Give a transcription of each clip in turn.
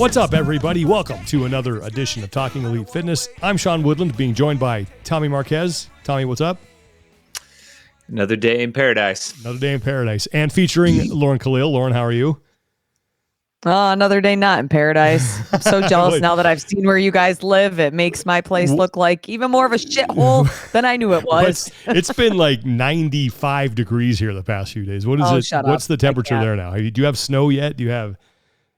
What's up, everybody? Welcome to another edition of Talking Elite Fitness. I'm Sean Woodland, being joined by Tommy Marquez. Tommy, what's up? Another day in paradise. Another day in paradise. And featuring Lauren Khalil. Lauren, how are you? Another day not in paradise. I'm so jealous now that I've seen where you guys live. It makes my place look like even more of a shithole than I knew it was. It's been like 95 degrees here the past few days. What is it? Shut What's up. the temperature there now? Do you have snow yet? Do you have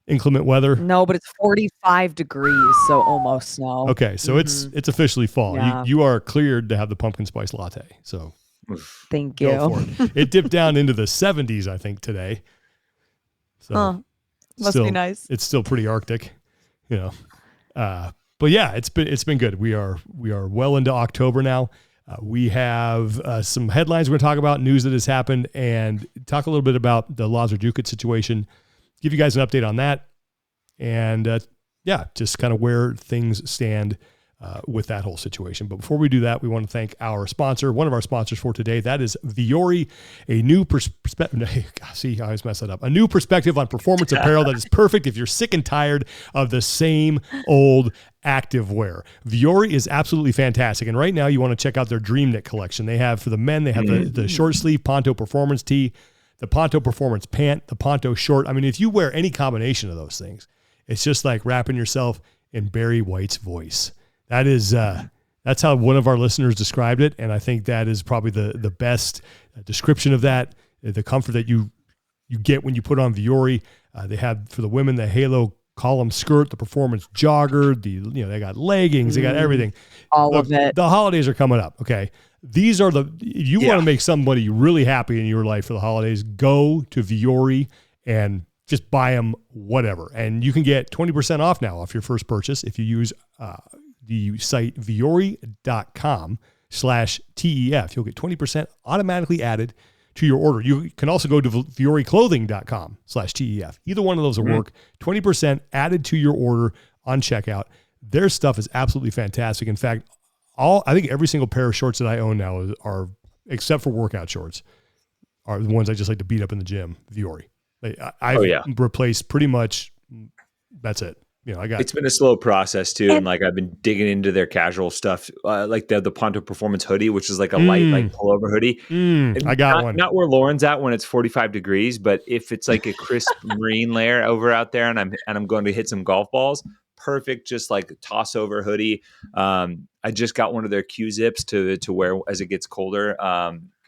inclement weather? No, but it's 45 degrees, so almost snow. Okay, so it's officially fall. Yeah. You are cleared to have the pumpkin spice latte. So Thank go you. for it. It dipped down into the 70s, I think, today. So Must be nice. It's still pretty Arctic, you know. But yeah, it's been good. We are well into October now. We have some headlines we're going to talk about, news that has happened, and talk a little bit about the Lazar Djukic situation. Give you guys an update on that, and just kind of where things stand with that whole situation. But before we do that, we want to thank our sponsor, one of our sponsors for today. That is Vuori, a new perspective. See, I always mess that up. A new perspective on performance apparel that is perfect if you're sick and tired of the same old active wear. Vuori is absolutely fantastic. And right now you want to check out their Dream Knit collection. They have, for the men, they have the short sleeve Ponto Performance tee, the Ponto Performance pant, the Ponto short. I mean, if you wear any combination of those things, it's just like wrapping yourself in Barry White's voice. That is, that's how one of our listeners described it, and I think that is probably the best description of that. The comfort that you get when you put on Vuori. They have, for the women, the Halo column skirt, the performance jogger. They got leggings, they got everything. All of it. The holidays are coming up. Okay, these are want to make somebody really happy in your life for the holidays. Go to Vuori and just buy them, whatever, and you can get 20% off now off your first purchase if you use the site vuori.com/TEF. You'll get 20% automatically added to your order. You can also go to vuoriclothing.com/TEF. Either one of those will work. 20% added to your order on checkout. Their stuff is absolutely fantastic. In fact, I think every single pair of shorts that I own now are, except for workout shorts, are the ones I just like to beat up in the gym. Vuori. I've replaced pretty much. That's it. It's been a slow process too, and like I've been digging into their casual stuff, like the Ponto Performance hoodie, which is like a light like pullover hoodie. I got one. Not where Lauren's at when it's 45 degrees, but if it's like a crisp marine layer over out there, and I'm going to hit some golf balls, perfect, just like a toss over hoodie. I just got one of their Q zips to wear as it gets colder.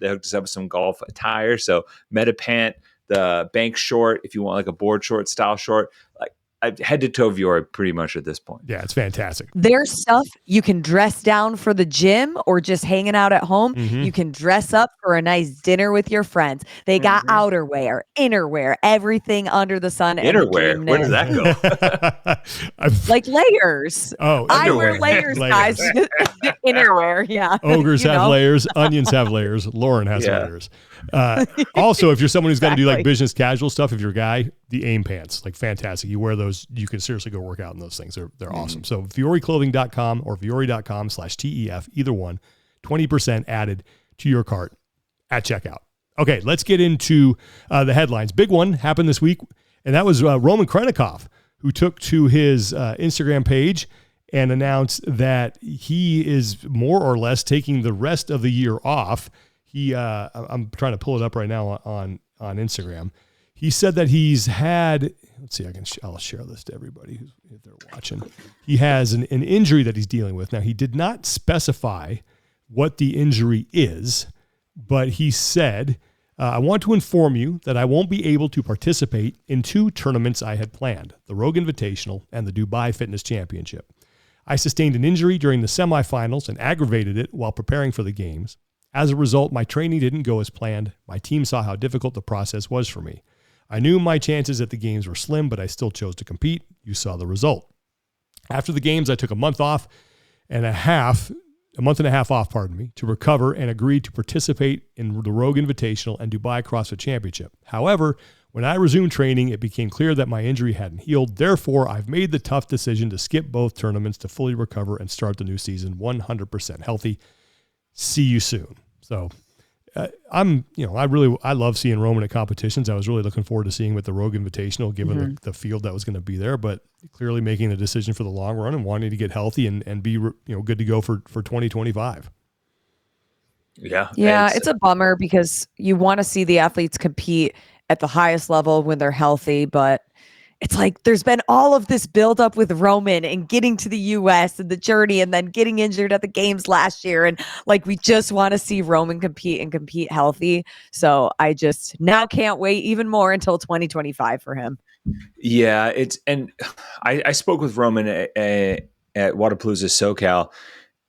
They hooked us up with some golf attire, so Meta Pant, the bank short, if you want like a board short style short, like. I've head to toe Vuori pretty much at this point. Yeah, it's fantastic. Their stuff you can dress down for the gym or just hanging out at home. You can dress up for a nice dinner with your friends. They got outerwear, innerwear, everything under the sun. Innerwear? Where does that go? Like layers. Oh, I wear layers, guys. Innerwear, yeah. Ogres have layers. Onions have layers. Lauren has layers. Also, if you're someone who's got to do like business casual stuff, if you're a guy, the AIM pants, like fantastic. You wear those, you can seriously go work out in those things. They're awesome. So vuoriclothing.com or vuori.com/TEF, either one, 20% added to your cart at checkout. Okay, let's get into the headlines. Big one happened this week, and that was Roman Khrennikov, who took to his Instagram page and announced that he is more or less taking the rest of the year off. I'm trying to pull it up right now on Instagram. He said that he's had, let's see, I'll share this to everybody if they're watching. He has an injury that he's dealing with. Now, he did not specify what the injury is, but he said, I want to inform you that I won't be able to participate in 2 tournaments I had planned, the Rogue Invitational and the Dubai Fitness Championship. I sustained an injury during the semifinals and aggravated it while preparing for the games. As a result, my training didn't go as planned. My team saw how difficult the process was for me. I knew my chances at the games were slim, but I still chose to compete. You saw the result. After the games, I took a month and a half off, to recover and agreed to participate in the Rogue Invitational and Dubai CrossFit Championship. However, when I resumed training, it became clear that my injury hadn't healed. Therefore, I've made the tough decision to skip both tournaments to fully recover and start the new season 100% healthy. See you soon. So I love seeing Roman at competitions. I was really looking forward to seeing him at the Rogue Invitational, given the field that was going to be there, but clearly making the decision for the long run and wanting to get healthy and be, good to go for 2025. Yeah. It's a bummer because you want to see the athletes compete at the highest level when they're healthy, but it's like there's been all of this buildup with Roman and getting to the US and the journey and then getting injured at the games last year. And like, we just want to see Roman compete healthy. So I just now can't wait even more until 2025 for him. Yeah. I spoke with Roman at Wodapalooza SoCal,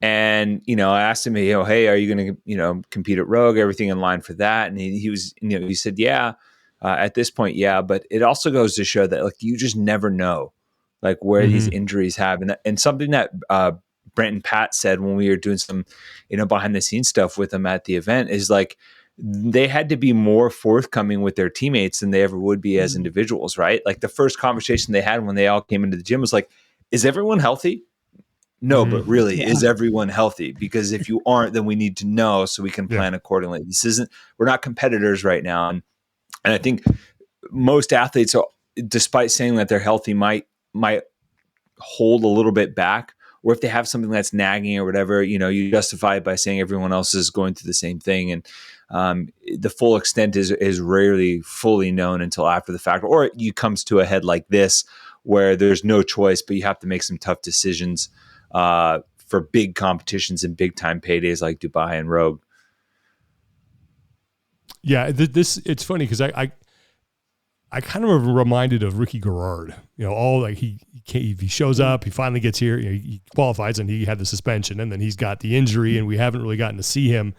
and, I asked him, hey, are you going to, compete at Rogue, everything in line for that? And he was, he said, yeah. At this point, yeah, but it also goes to show that like you just never know like where these injuries have, and something that Brent and Pat said when we were doing some behind the scenes stuff with them at the event is like they had to be more forthcoming with their teammates than they ever would be as individuals, right? Like the first conversation they had when they all came into the gym was like, "Is everyone healthy?" No, but really, is everyone healthy? Because if you aren't, then we need to know so we can plan accordingly. We're not competitors right now, and I think most athletes, despite saying that they're healthy, might hold a little bit back. Or if they have something that's nagging or whatever, you justify it by saying everyone else is going through the same thing. And the full extent is rarely fully known until after the fact. Or it comes to a head like this where there's no choice, but you have to make some tough decisions for big competitions and big time paydays like Dubai and Rogue. Yeah, it's funny because I kind of reminded of Ricky Garrard. All like he shows up, he finally gets here, he qualifies, and he had the suspension, and then he's got the injury, and we haven't really gotten to see him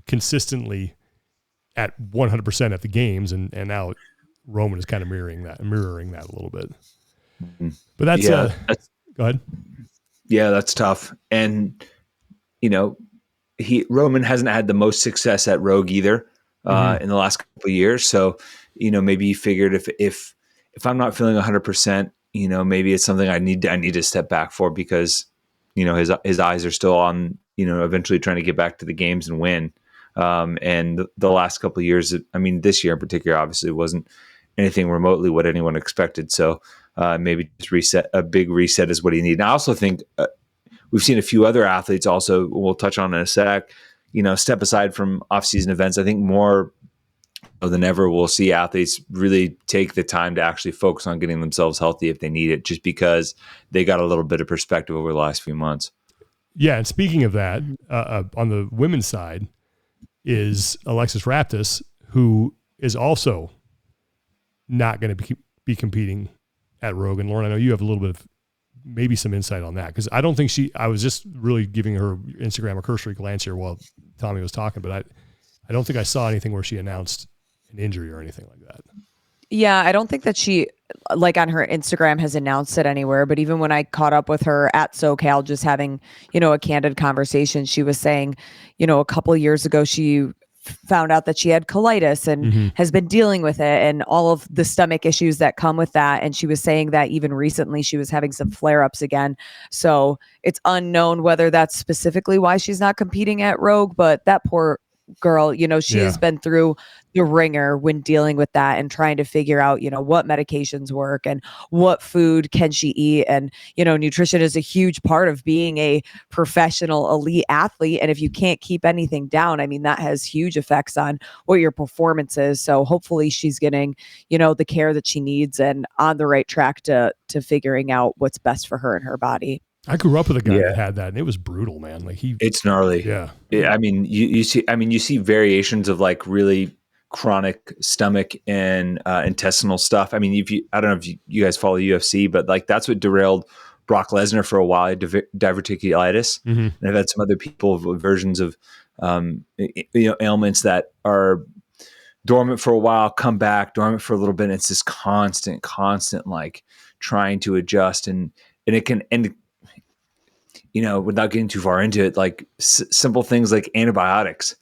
consistently at 100% at the games, and now Roman is kind of mirroring that a little bit. But that's go ahead. Yeah, that's tough, and Roman hasn't had the most success at Rogue either. In the last couple of years. So, maybe he figured if I'm not feeling 100%, maybe it's something I need to step back for because, his eyes are still on, eventually trying to get back to the games and win. And the last couple of years, this year in particular, obviously wasn't anything remotely what anyone expected. So maybe just a big reset is what he needs. And I also think we've seen a few other athletes also, we'll touch on in a sec, step aside from off-season events. I think more than ever, we'll see athletes really take the time to actually focus on getting themselves healthy if they need it, just because they got a little bit of perspective over the last few months. Yeah, and speaking of that, on the women's side is Alexis Raptis, who is also not going to be competing at Rogue. And Lauren, I know you have a little bit of maybe some insight on that, because I don't think I was just really giving her Instagram a cursory glance here while Tommy was talking, but I don't think I saw anything where she announced an injury or anything like that. Yeah, I don't think that she, like on her Instagram, has announced it anywhere. But even when I caught up with her at SoCal, just having, a candid conversation, she was saying, a couple of years ago, she found out that she had colitis and has been dealing with it and all of the stomach issues that come with that. And she was saying that even recently she was having some flare-ups again. So it's unknown whether that's specifically why she's not competing at Rogue, but that poor girl, she has been through the ringer when dealing with that and trying to figure out, what medications work and what food can she eat. And, nutrition is a huge part of being a professional elite athlete. And if you can't keep anything down, that has huge effects on what your performance is. So hopefully she's getting, the care that she needs and on the right track to figuring out what's best for her and her body. I grew up with a guy that had that, and it was brutal, man. Like it's gnarly. Yeah. You see variations of like really chronic stomach and intestinal stuff. I don't know if you guys follow UFC, but like that's what derailed Brock Lesnar for a while, diverticulitis. And I've had some other people with versions of ailments that are dormant for a while, come back, dormant for a little bit. And it's this constant like trying to adjust, and it can end. Without getting too far into it, like simple things like antibiotics,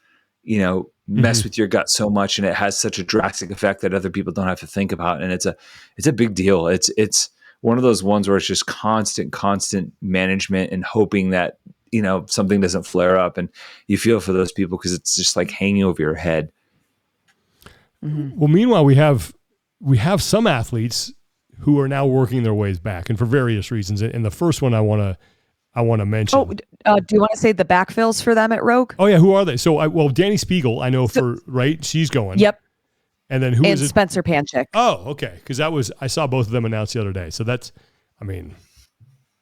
mess with your gut so much, and it has such a drastic effect that other people don't have to think about. And it's a big deal. It's one of those ones where it's just constant management and hoping that something doesn't flare up, and you feel for those people because it's just like hanging over your head. Mm-hmm. Well, meanwhile, we have some athletes who are now working their ways back, and for various reasons. And the first one I want to mention. Oh, do you want to say the backfills for them at Rogue? Oh yeah, who are they? So Danny Spiegel, I know right. She's going. Yep. And then who is it? Spencer Panchik. Oh, okay. Because I saw both of them announced the other day. So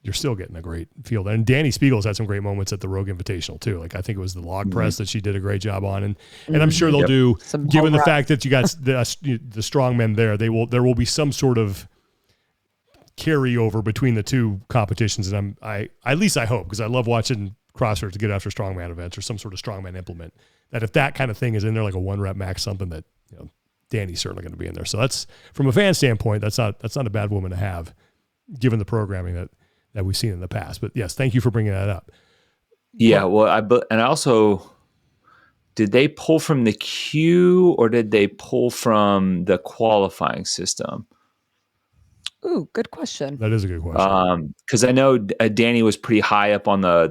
you're still getting a great field. And Danny Spiegel's had some great moments at the Rogue Invitational too. Like I think it was the log press that she did a great job on, and I'm sure they'll do. Given the fact that you got the strong men there, there will be some sort of carryover between the two competitions. And at least I hope, because I love watching CrossFit to get after strongman events or some sort of strongman implement. That if that kind of thing is in there, like a 1 rep max, something that Danny's certainly going to be in there. So that's, from a fan standpoint, that's not a bad woman to have, given the programming that we've seen in the past. But yes, thank you for bringing that up. Yeah, and also, did they pull from the queue or did they pull from the qualifying system? Ooh, good question. That is a good question. Because I know Danny was pretty high up on their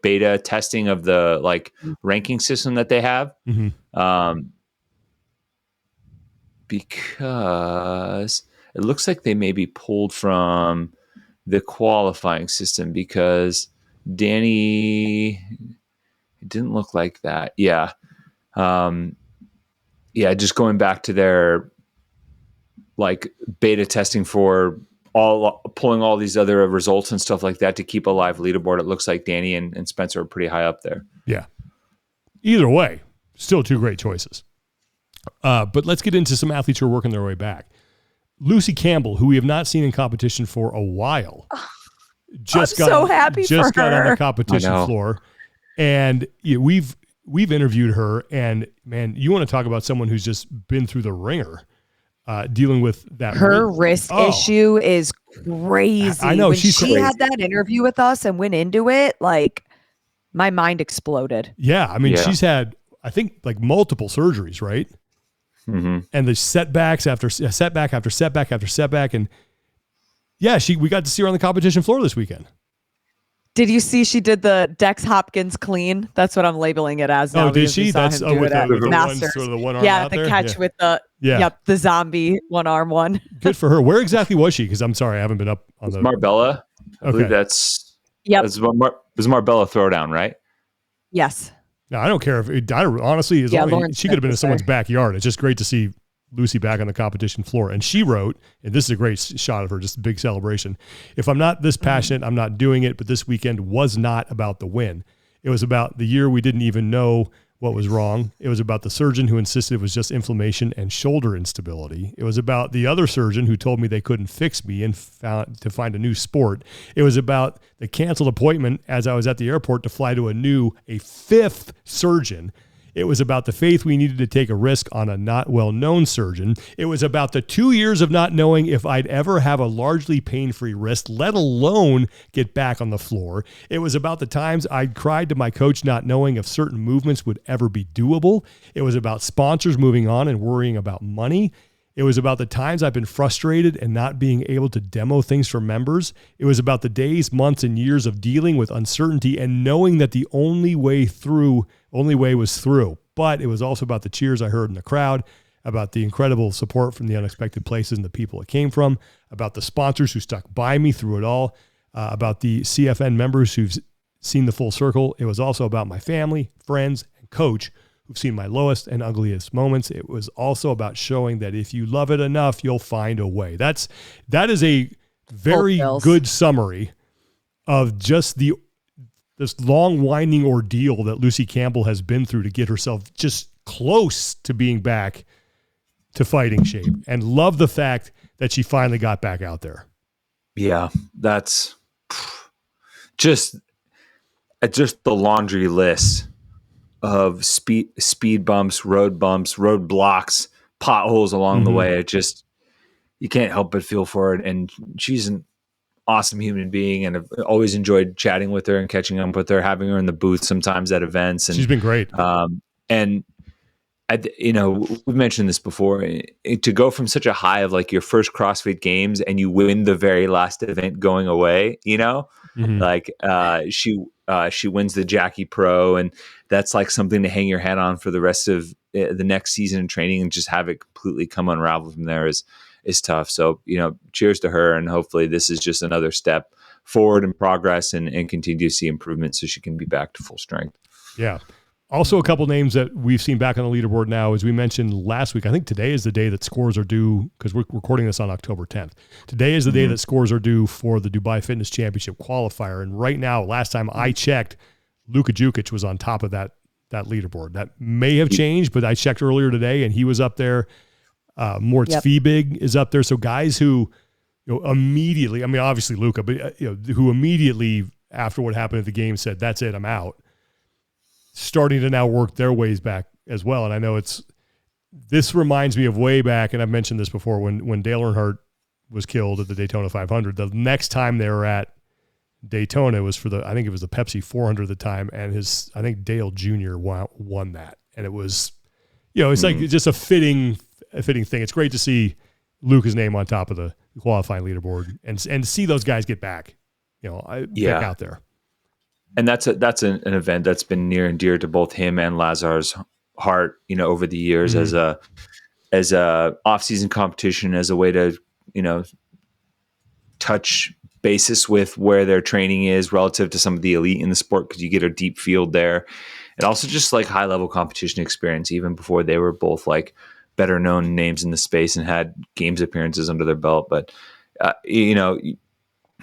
beta testing of the ranking system that they have. Mm-hmm. Because it looks like they maybe pulled from the qualifying system, because Danny didn't look like that. Yeah. Just going back to their beta testing for pulling all these other results and stuff like that to keep a live leaderboard. It looks like Danny and Spencer are pretty high up there. Yeah. Either way, still two great choices. But let's get into some athletes who are working their way back. Lucy Campbell, who we have not seen in competition for a while, got on the competition floor, and we've interviewed her. And man, you want to talk about someone who's just been through the ringer, dealing with that. Her wrist issue is crazy. I know, when she crazy. Had that interview with us and went into it, my mind exploded. Yeah, I mean, she's had, I think, multiple surgeries, right? Mm-hmm. And the setbacks after setback after setback after setback. And we got to see her on the competition floor this weekend. Did you see she did the Dex Hopkins clean? That's what I'm labeling it as now. Oh, did she? That's with the one arm out there? The catch with the zombie one arm one. Good for her. Where exactly was she? Because I'm sorry, I haven't been up on the Marbella. I believe that's was Marbella throwdown, right? Yes. No, I don't care honestly, she could have been in someone's backyard. It's just great to see Lucy back on the competition floor. And she wrote, and this is a great shot of her, just a big celebration. If I'm not this passionate, I'm not doing it. But this weekend was not about the win. It was about the year we didn't even know what was wrong. It was about the surgeon who insisted it was just inflammation and shoulder instability. It was about the other surgeon who told me they couldn't fix me and found to find a new sport. It was about the canceled appointment as I was at the airport to fly to a fifth surgeon. It was about the faith we needed to take a risk on a not well-known surgeon. It was about the 2 years of not knowing if I'd ever have a largely pain-free wrist, let alone get back on the floor. It was about the times I'd cried to my coach not knowing if certain movements would ever be doable. It was about sponsors moving on and worrying about money. It was about the times I've been frustrated and not being able to demo things for members. It was about the days, months, and years of dealing with uncertainty and knowing that the only way was through. But it was also about the cheers I heard in the crowd, about the incredible support from the unexpected places and the people it came from, about the sponsors who stuck by me through it all, about the CFN members who've seen the full circle. It was also about my family, friends, and coach who've seen my lowest and ugliest moments. It was also about showing that if you love it enough, you'll find a way. That is a very good summary of just this long winding ordeal that Lucy Campbell has been through to get herself just close to being back to fighting shape, and love the fact that she finally got back out there. Yeah, that's just the laundry list of speed bumps, road blocks, potholes along the way. It just, you can't help but feel for it. And she's an awesome human being, and I've always enjoyed chatting with her and catching up with her, having her in the booth sometimes at events. And she's been great. And we've mentioned this before, to go from such a high of like your first CrossFit games and you win the very last event going away, like she wins the Jackie Pro, and that's like something to hang your hat on for the rest of the next season of training, and just have it completely come unravel from there is tough. So, cheers to her. And hopefully this is just another step forward in progress and continue to see improvement so she can be back to full strength. Yeah. Also, a couple names that we've seen back on the leaderboard now, as we mentioned last week. I think today is the day that scores are due, because we're recording this on October 10th. Today is the day that scores are due for the Dubai Fitness Championship qualifier. And right now, last time I checked, Lazar Djukic was on top of that leaderboard. That may have changed, but I checked earlier today and he was up there. Moritz Fiebig is up there. So guys who immediately, I mean, obviously Luca, but who immediately after what happened at the game said, "That's it, I'm out," starting to now work their ways back as well. And I know this reminds me of way back, and I've mentioned this before, when Dale Earnhardt was killed at the Daytona 500. The next time they were at Daytona was I think it was the Pepsi 400 at the time, and I think Dale Jr. won that. And it was, it's like just a fitting thing. It's great to see Luca's name on top of the qualifying leaderboard and see those guys get back, back out there. And that's an event that's been near and dear to both him and Lazar's heart, over the years, as a off-season competition, as a way to, touch basis with where their training is relative to some of the elite in the sport, because you get a deep field there. And also just like high-level competition experience, even before they were both like better known names in the space and had games appearances under their belt. But,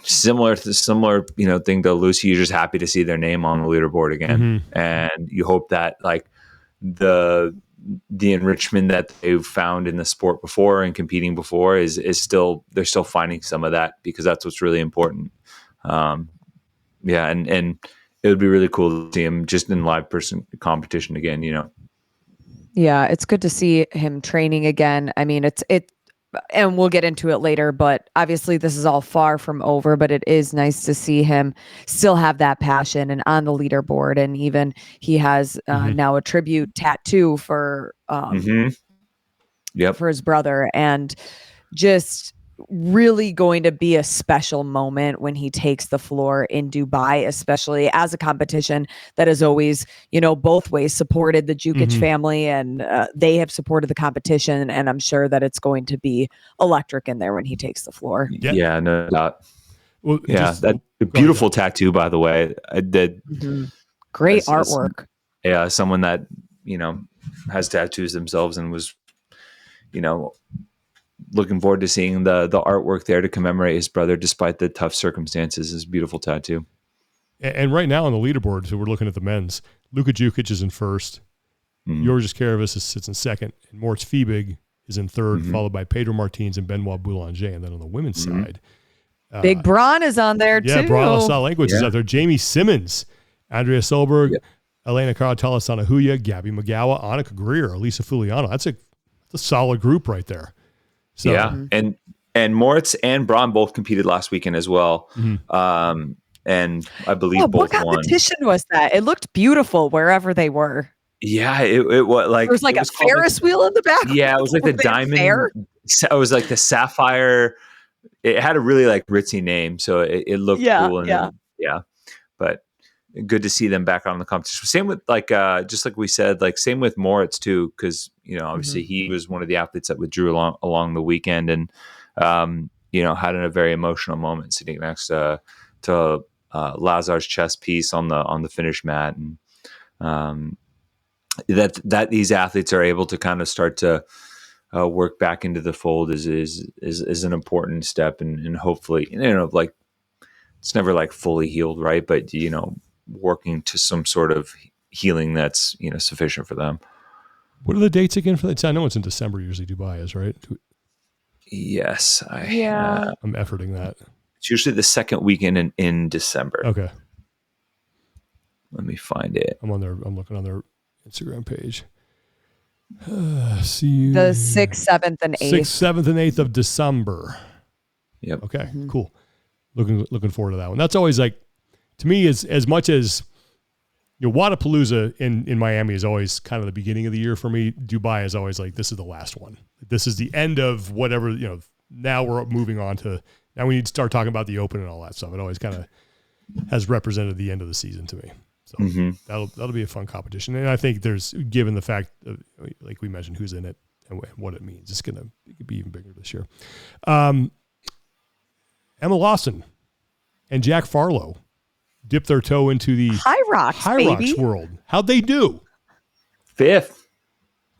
similar thing to Lucy, you're just happy to see their name on the leaderboard again. And you hope that like the enrichment that they've found in the sport before and competing before is still, they're still finding some of that, because that's what's really important. And it would be really cool to see him just in live person competition again, Yeah, it's good to see him training again. I mean, and we'll get into it later, but obviously this is all far from over, but it is nice to see him still have that passion and on the leaderboard. And even he has now a tribute tattoo for his brother, and just really going to be a special moment when he takes the floor in Dubai, especially as a competition that has always, both ways supported the Djukic family, and they have supported the competition. And I'm sure that it's going to be electric in there when he takes the floor. Yeah, no doubt. Well, that's a beautiful tattoo, by the way. I did. Great artwork. Someone that, has tattoos themselves and was, looking forward to seeing the artwork there to commemorate his brother despite the tough circumstances. Is a beautiful tattoo. And right now on the leaderboard, so we're looking at the men's, Lazar Djukic is in first. Georges Karavis sits in second. And Moritz Fiebig is in third, followed by Pedro Martins and Benoit Boulanger. And then on the women's side, Big Braun is on there too. Yeah, Braun Language is out there. Jamie Simmons, Andrea Solberg, Elena Karatala-Sanahuya, Gabby McGowan, Annika Greer, Elisa Fuliano. That's a solid group right there. So, and Moritz and Braun both competed last weekend as well. And I believe both won. What competition was that? It looked beautiful wherever they were. Yeah, it was like, there was like a Ferris wheel in the back. Yeah, it was like the diamond. It was like the sapphire. It had a really like ritzy name, so it looked cool. And but good to see them back on the competition. Same with like just like we said, like same with Moritz too, because obviously he was one of the athletes that withdrew along the weekend, and had a very emotional moment sitting next to Lazar's chess piece on the finish mat, and that these athletes are able to kind of start to work back into the fold is an important step, and hopefully like it's never like fully healed, right? But working to some sort of healing that's sufficient for them. What are the dates again for that? I know it's in December. Usually Dubai is, right? Yes, I'm efforting that. It's usually the second weekend in December. Okay, let me find it. I'm looking on their Instagram page. See you. The 6th, 7th, and 8th. 6th, 7th, and 8th of December. Yep. Okay, cool. Looking forward to that one. That's always like, to me, as much as Wadapalooza in Miami is always kind of the beginning of the year for me. Dubai is always like, this is the last one. This is the end of whatever, now we're moving on to, now we need to start talking about the Open and all that stuff. It always kind of has represented the end of the season to me. So that'll be a fun competition. And I think given the fact of, like we mentioned, who's in it and what it means, it could be even bigger this year. Emma Lawson and Jack Farlow dipped their toe into the Hyrox world. How'd they do? 5th.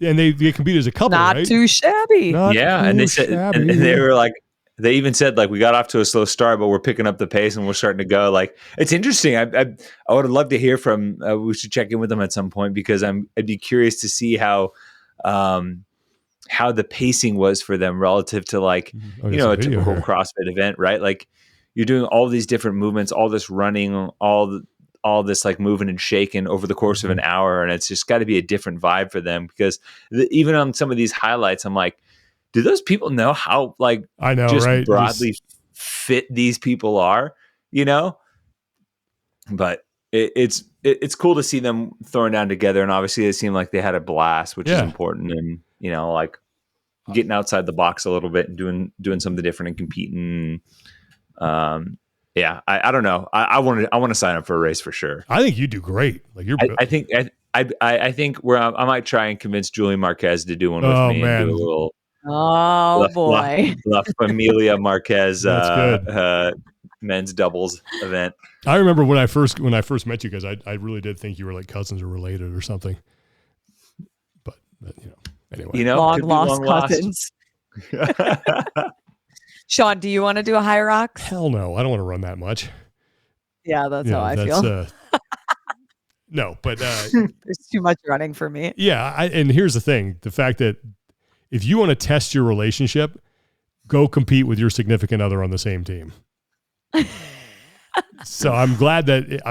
And they competed as a couple, Not right? too shabby. And they said, and they were like, they even said, like, we got off to a slow start, but we're picking up the pace and we're starting to go. Like, it's interesting. I would love to hear from. We should check in with them at some point because I'd be curious to see how the pacing was for them relative to like a typical CrossFit event, right? Like, you're doing all these different movements, all this running, all this like moving and shaking over the course of an hour, and it's just got to be a different vibe for them because even on some of these highlights, I'm like, do those people know how like I know just right? broadly fit these people are, But it's cool to see them throwing down together, and obviously it seemed like they had a blast, which is important, and like getting outside the box a little bit and doing something different and competing. I don't know. I want to sign up for a race for sure. I think you do great. Like I think where I might try and convince Julie Marquez to do one with me and do a little. Boy. La Familia Marquez men's doubles event. I remember when I first met you guys, I really did think you were like cousins or related or something. But anyway. Long lost cousins. Sean, do you want to do a Hyrox? Hell no. I don't want to run that much. Yeah, that's how I feel. No, but there's too much running for me. Yeah, and here's the thing. The fact that if you want to test your relationship, go compete with your significant other on the same team. So I'm glad that,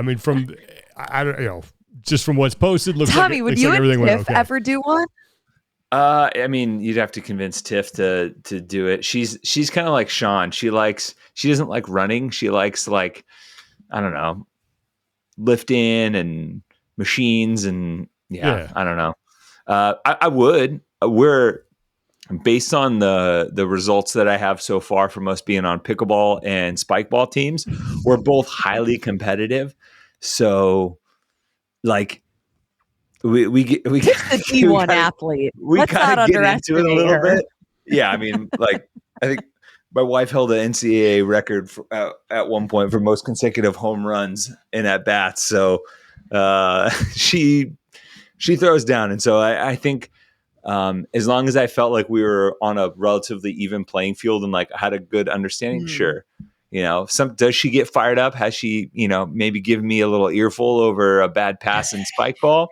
just from what's posted, looks Tommy, like, would you everything and went Tiff okay. ever do one? You'd have to convince Tiff to do it. She's kind of like Sean. She doesn't like running. She likes like, I don't know, lifting and machines and I don't know. I would. We're based on the results that I have so far from us being on pickleball and spike ball teams. We're both highly competitive. So like we get the D1 athlete. We kind of get into it a little bit. Yeah. I mean, like I think my wife held an NCAA record at one point for most consecutive home runs in at bats. So she throws down. And so I think as long as I felt like we were on a relatively even playing field and like had a good understanding, sure. Does she get fired up? Has she, maybe given me a little earful over a bad pass in spike ball?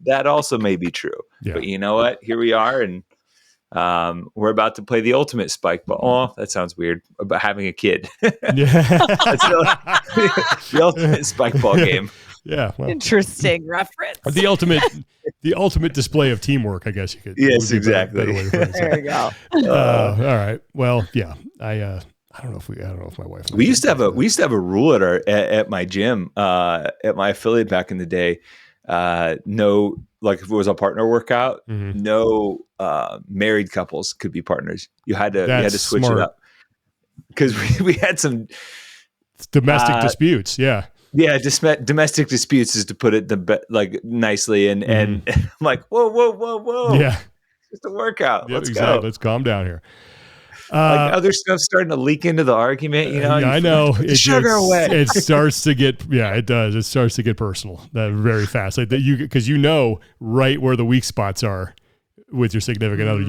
That also may be true. Yeah. But you know what? Here we are, and we're about to play the ultimate spike ball. Oh, that sounds weird about having a kid. That's the ultimate spike ball game. Yeah. Well, interesting reference. The ultimate display of teamwork, I guess you could. Yes, exactly. There you go. All right. Well, yeah. I don't know if my wife. We used to have a rule at my gym, at my affiliate back in the day. No, like if it was a partner workout, no married couples could be partners. You had to switch it up because we had some domestic disputes. Yeah. Yeah, domestic disputes is to put it nicely, and I'm like, whoa, yeah, it's just a workout. Let's go. Let's calm down here. Like other stuff starting to leak into the argument, I know it sugar away. It starts to get, it does. It starts to get personal very fast. Like that, because right where the weak spots are with your significant other.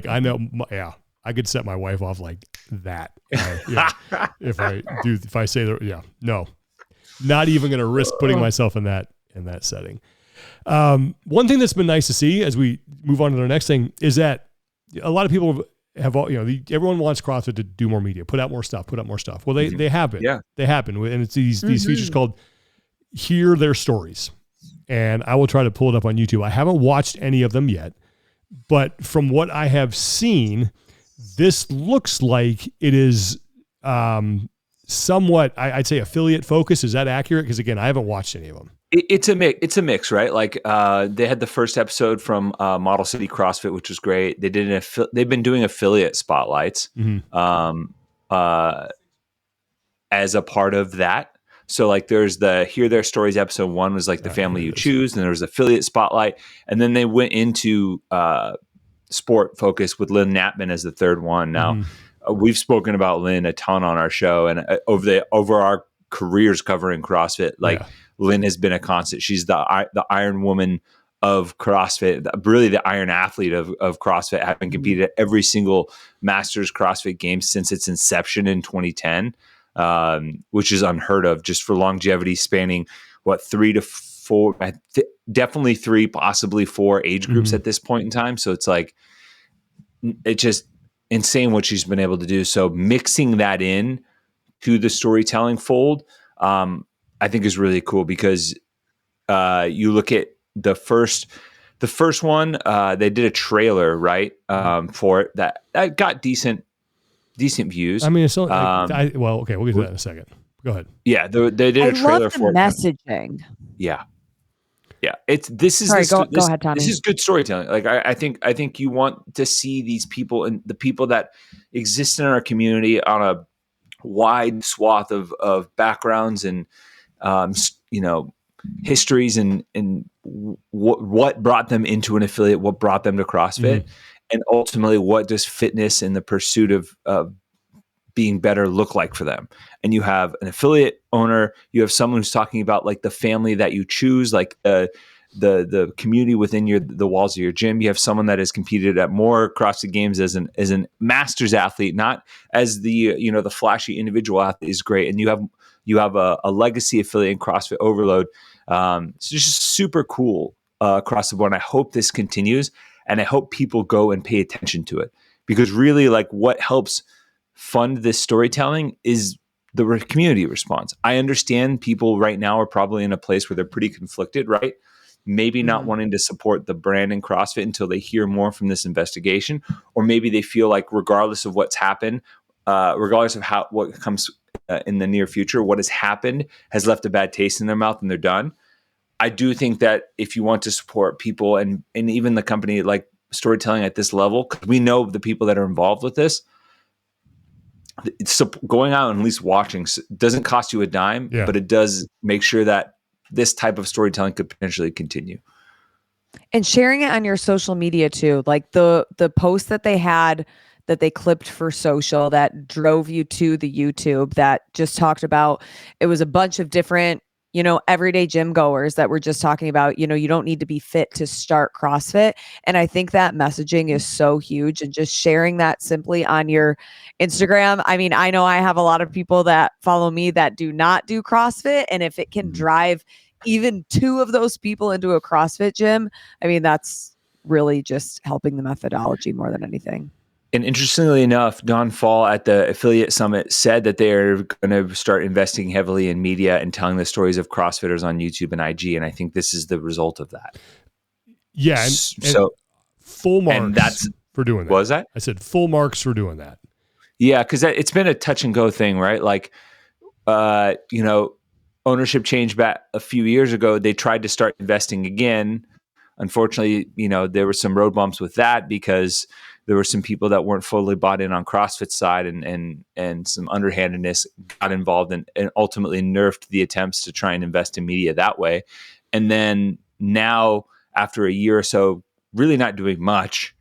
I know. I could set my wife off like that. If I say that, no. Not even going to risk putting myself in that setting. One thing that's been nice to see as we move on to the next thing is that a lot of people have everyone wants CrossFit to do more media, put out more stuff. Well, they have been. Yeah. They have been. And it's these features called Hear Their Stories. And I will try to pull it up on YouTube. I haven't watched any of them yet, but from what I have seen, this looks like it is somewhat, I'd say, affiliate focus. Is that accurate? Because again, I haven't watched any of them. It's a mix. It's a mix, right? Like they had the first episode from Model City CrossFit, which was great. They did they've been doing affiliate spotlights as a part of that. So like there's the Hear Their Stories episode 1 was like the family you choose, and there was affiliate spotlight, and then they went into sport focus with Lynn Knappman as the third one. Now we've spoken about Lynn a ton on our show, and over our careers covering CrossFit, like Lynn has been a constant. She's the Iron Woman of CrossFit, really the Iron Athlete of CrossFit, having competed at every single Masters CrossFit Games since its inception in 2010, which is unheard of just for longevity, spanning 3 to 4, definitely 3, possibly 4 age groups at this point in time. So it's like, it's just insane what she's been able to do. So mixing that in to the storytelling fold, I think is really cool, because you look at the first one, they did a trailer, right, for it that got decent views. I mean, it's only, okay, we'll get to that in a second. Go ahead. Yeah, they did a trailer for messaging. Yeah. This is go ahead, Tommy. This is good storytelling. Like I think you want to see these people and the people that exist in our community on a wide swath of backgrounds and histories and what brought them into an affiliate, what brought them to CrossFit, and ultimately what does fitness and the pursuit of being better look like for them. And you have an affiliate owner, you have someone who's talking about like the family that you choose, like the community within the walls of your gym. You have someone that has competed at more CrossFit Games as an masters athlete, not as the flashy individual athlete is great. And you have a legacy affiliate in CrossFit Overload. It's just super cool across the board. And I hope this continues, and I hope people go and pay attention to it, because really, like, what helps fund this storytelling is the community response. I understand people right now are probably in a place where they're pretty conflicted, right? Maybe not wanting to support the brand in CrossFit until they hear more from this investigation, or maybe they feel like regardless of what's happened, regardless of what comes in the near future, what has happened has left a bad taste in their mouth and they're done. I do think that if you want to support people and even the company, like storytelling at this level, because we know the people that are involved with this, going out and at least watching doesn't cost you a dime, but it does make sure that this type of storytelling could potentially continue. And sharing it on your social media too, like the post that they had that they clipped for social that drove you to the YouTube, that just talked about, it was a bunch of different, everyday gym goers that were just talking about, you don't need to be fit to start CrossFit. And I think that messaging is so huge, and just sharing that simply on your Instagram. I mean, I know I have a lot of people that follow me that do not do CrossFit. And if it can drive even 2 of those people into a CrossFit gym, I mean, that's really just helping the methodology more than anything. And interestingly enough, Don Fall at the Affiliate Summit said that they're going to start investing heavily in media and telling the stories of CrossFitters on YouTube and IG. And I think this is the result of that. Yeah. And so full marks for doing that. What was that? I said full marks for doing that. Yeah. Cause it's been a touch and go thing, right? Like, ownership change back a few years ago, they tried to start investing again. Unfortunately, there were some road bumps with that, because there were some people that weren't fully bought in on CrossFit side, and some underhandedness got involved and ultimately nerfed the attempts to try and invest in media that way. And then now, after a year or so, really not doing much,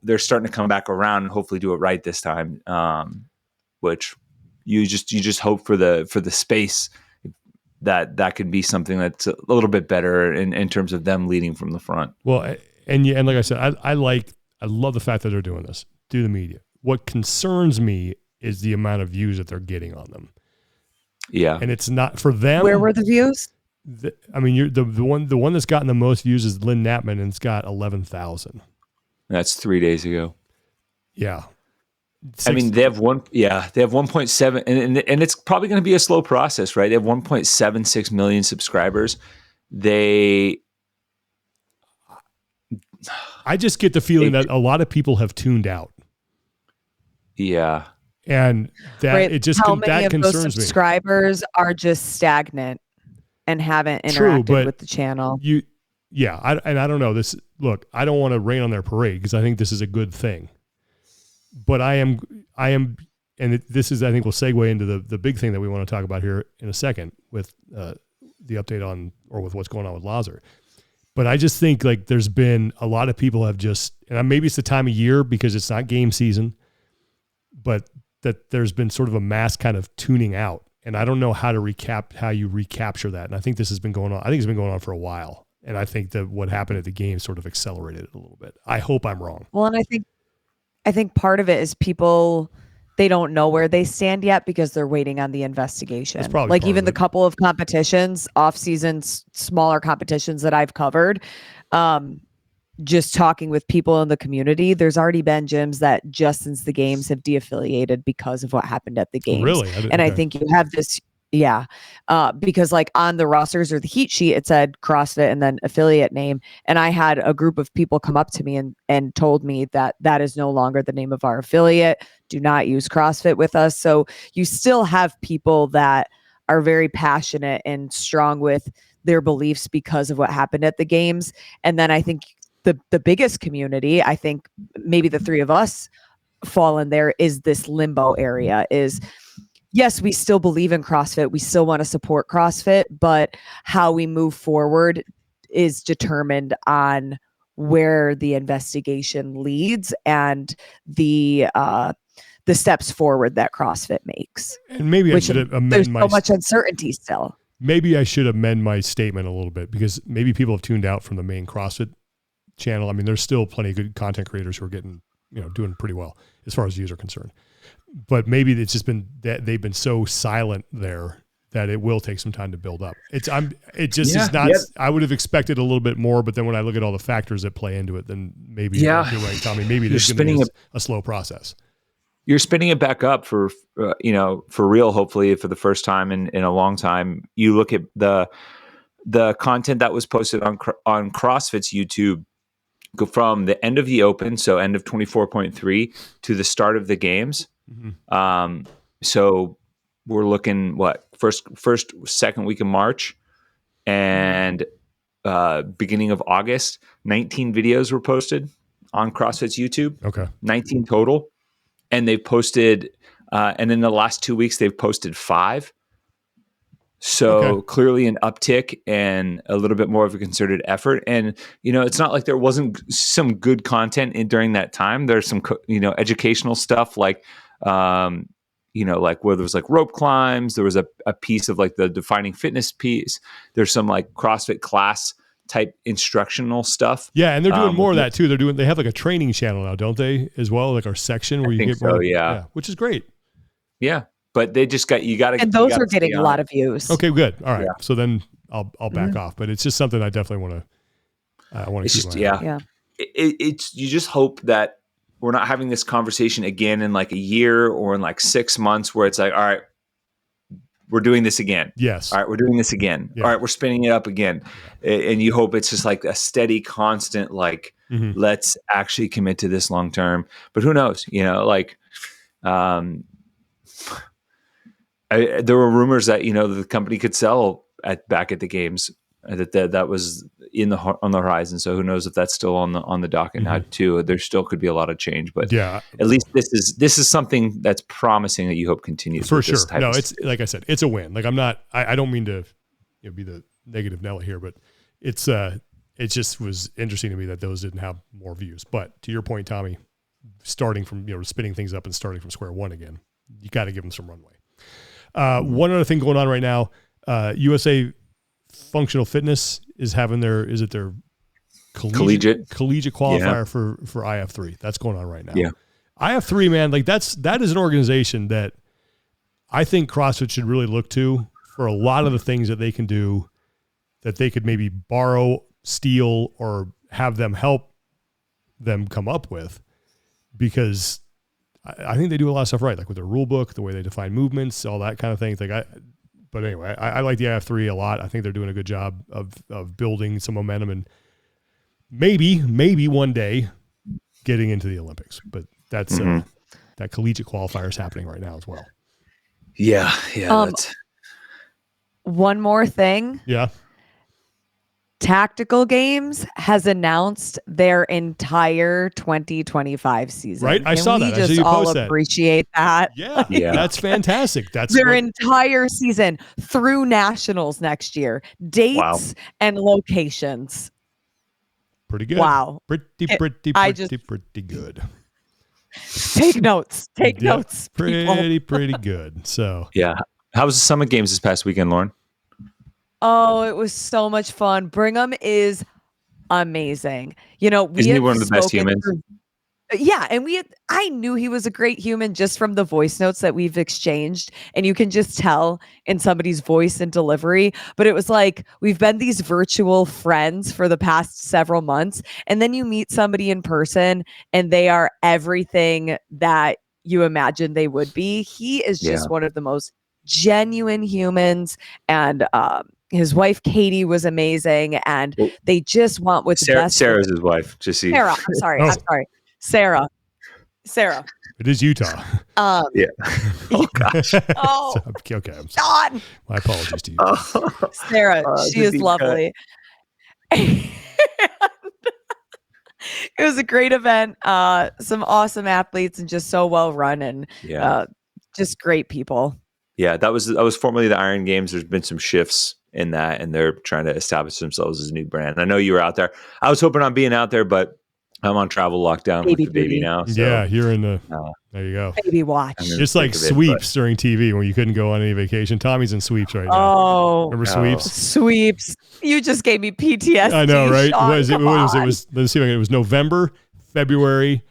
they're starting to come back around and hopefully do it right this time. Which you just hope for the space that could be something that's a little bit better in terms of them leading from the front. Well, and like I said, I love the fact that they're doing this, do the media. What concerns me is the amount of views that they're getting on them. Yeah. And it's not for them. Where were the views? You're the one that's gotten the most views is Lynn Knappman, and it's got 11,000. That's 3 days ago. Yeah. They have 1.7, and it's probably going to be a slow process, right? They have 1.76 million subscribers. I just get the feeling that a lot of people have tuned out. Yeah. And that right. it just How many that of concerns those subscribers are just stagnant? and haven't interacted with the channel. I don't know this. Look, I don't want to rain on their parade because I think this is a good thing. But I am, and this is, I think, we'll segue into the big thing that we want to talk about here in a second with the update on, or with what's going on with Lazar. But I just think like there's been a lot of people have just, and maybe it's the time of year because it's not game season, but that there's been sort of a mass kind of tuning out. And I don't know how you recapture that. And I think this has been going on. I think it's been going on for a while. And I think that what happened at the game sort of accelerated it a little bit. I hope I'm wrong. Well, and I think part of it is people, they don't know where they stand yet because they're waiting on the investigation. Like even the couple of competitions, off-season, smaller competitions that I've covered, just talking with people in the community, there's already been gyms that just since the games have de-affiliated because of what happened at the games. Really? I think you have this, because like on the rosters or the heat sheet, it said CrossFit and then affiliate name. And I had a group of people come up to me and told me that is no longer the name of our affiliate. Do not use CrossFit with us. So you still have people that are very passionate and strong with their beliefs because of what happened at the games. And then I think the biggest community, I think maybe the three of us fall in there, is this limbo area is, yes, we still believe in CrossFit. We still want to support CrossFit, but how we move forward is determined on where the investigation leads and the steps forward that CrossFit makes. And maybe I should amend there's so much uncertainty still. Maybe I should amend my statement a little bit because maybe people have tuned out from the main CrossFit channel. I mean, there's still plenty of good content creators who are getting, doing pretty well as far as views are concerned. But maybe it's just been that they've been so silent there that it will take some time to build up. It's not. I would have expected a little bit more, but then when I look at all the factors that play into it, then maybe you're right, Tommy. Maybe there's going to be a slow process. You're spinning it back up for real. Hopefully, for the first time in a long time. You look at the content that was posted on CrossFit's YouTube. Go from the end of the Open, so end of 24.3 to the start of the games. Mm-hmm. So we're looking second week of March and beginning of August. 19 videos were posted on CrossFit's YouTube. Okay, 19 total, and they posted. And in the last 2 weeks, they've posted 5. So clearly an uptick and a little bit more of a concerted effort. And, it's not like there wasn't some good content during that time. There's some, educational stuff like, like where there was like rope climbs, there was a piece of like the defining fitness piece. There's some like CrossFit class type instructional stuff. Yeah. And they're doing more of that too. They have like a training channel now, don't they, as well? Like our section where you get more. Yeah. Which is great. Yeah. But they just and those are getting a lot of views. Okay, good. All right. Yeah. So then I'll back off, but it's just something I definitely want to keep my eye on. It's you just hope that we're not having this conversation again in like a year or in like 6 months where it's like, all right, we're doing this again. Yes. All right, we're doing this again. Yeah. All right, we're spinning it up again. And you hope it's just like a steady, constant, like, let's actually commit to this long term. But who knows? There were rumors that the company could sell back at the games. That was on the horizon. So who knows if that's still on the docket now too? There still could be a lot of change, but at least this is something that's promising that you hope continues for sure. No, it's like I said, it's a win. Like I don't mean to be the negative Nelly here, but it just was interesting to me that those didn't have more views. But to your point, Tommy, starting from spinning things up and starting from square one again, you got to give them some runway. One other thing going on right now, USA Functional Fitness is having their collegiate qualifier for IF3. That's going on right now. Yeah. IF3, man, like that is an organization that I think CrossFit should really look to for a lot of the things that they can do that they could maybe borrow, steal, or have them help them come up with, because I think they do a lot of stuff right, like with their rule book, the way they define movements, all that kind of thing. But anyway, I like the IF3 a lot. I think they're doing a good job of building some momentum and maybe one day getting into the Olympics. But that's that collegiate qualifier is happening right now as well. Yeah. one more thing. Yeah. Tactical Games has announced their entire 2025 season. Right, I saw that. We just all appreciate that. Yeah, that's fantastic. That's their entire season through nationals next year. Dates and locations. Pretty good. Wow, pretty good. Take notes. Take notes. Pretty good. So yeah. How was the Summit Games this past weekend, Lauren? Oh, it was so much fun. Brigham is amazing. Isn't he one of the best humans? Yeah, and I knew he was a great human just from the voice notes that we've exchanged, and you can just tell in somebody's voice and delivery. But it was like we've been these virtual friends for the past several months, and then you meet somebody in person, and they are everything that you imagine they would be. He is just one of the most genuine humans, and his wife Katie was amazing, and they just want what's best. Sarah's his wife. Sarah. I'm sorry. Sarah. It is Utah. Yeah. Oh gosh. Oh. Okay. I'm sorry. God. My apologies to you. Sarah. She is lovely. It was a great event. Some awesome athletes and just so well run and just great people. Yeah, that was formerly the Iron Games. There's been some shifts in that, and they're trying to establish themselves as a new brand. I know you were out there. I was hoping on being out there, but I'm on travel lockdown with the baby now. So, yeah, you're in the. There you go. Baby watch. It's like sweeps during TV when you couldn't go on any vacation. Tommy's in sweeps right now. Oh, remember sweeps? Sweeps. You just gave me PTSD. I know, right? Sean, it was. Let's see. It was November, February,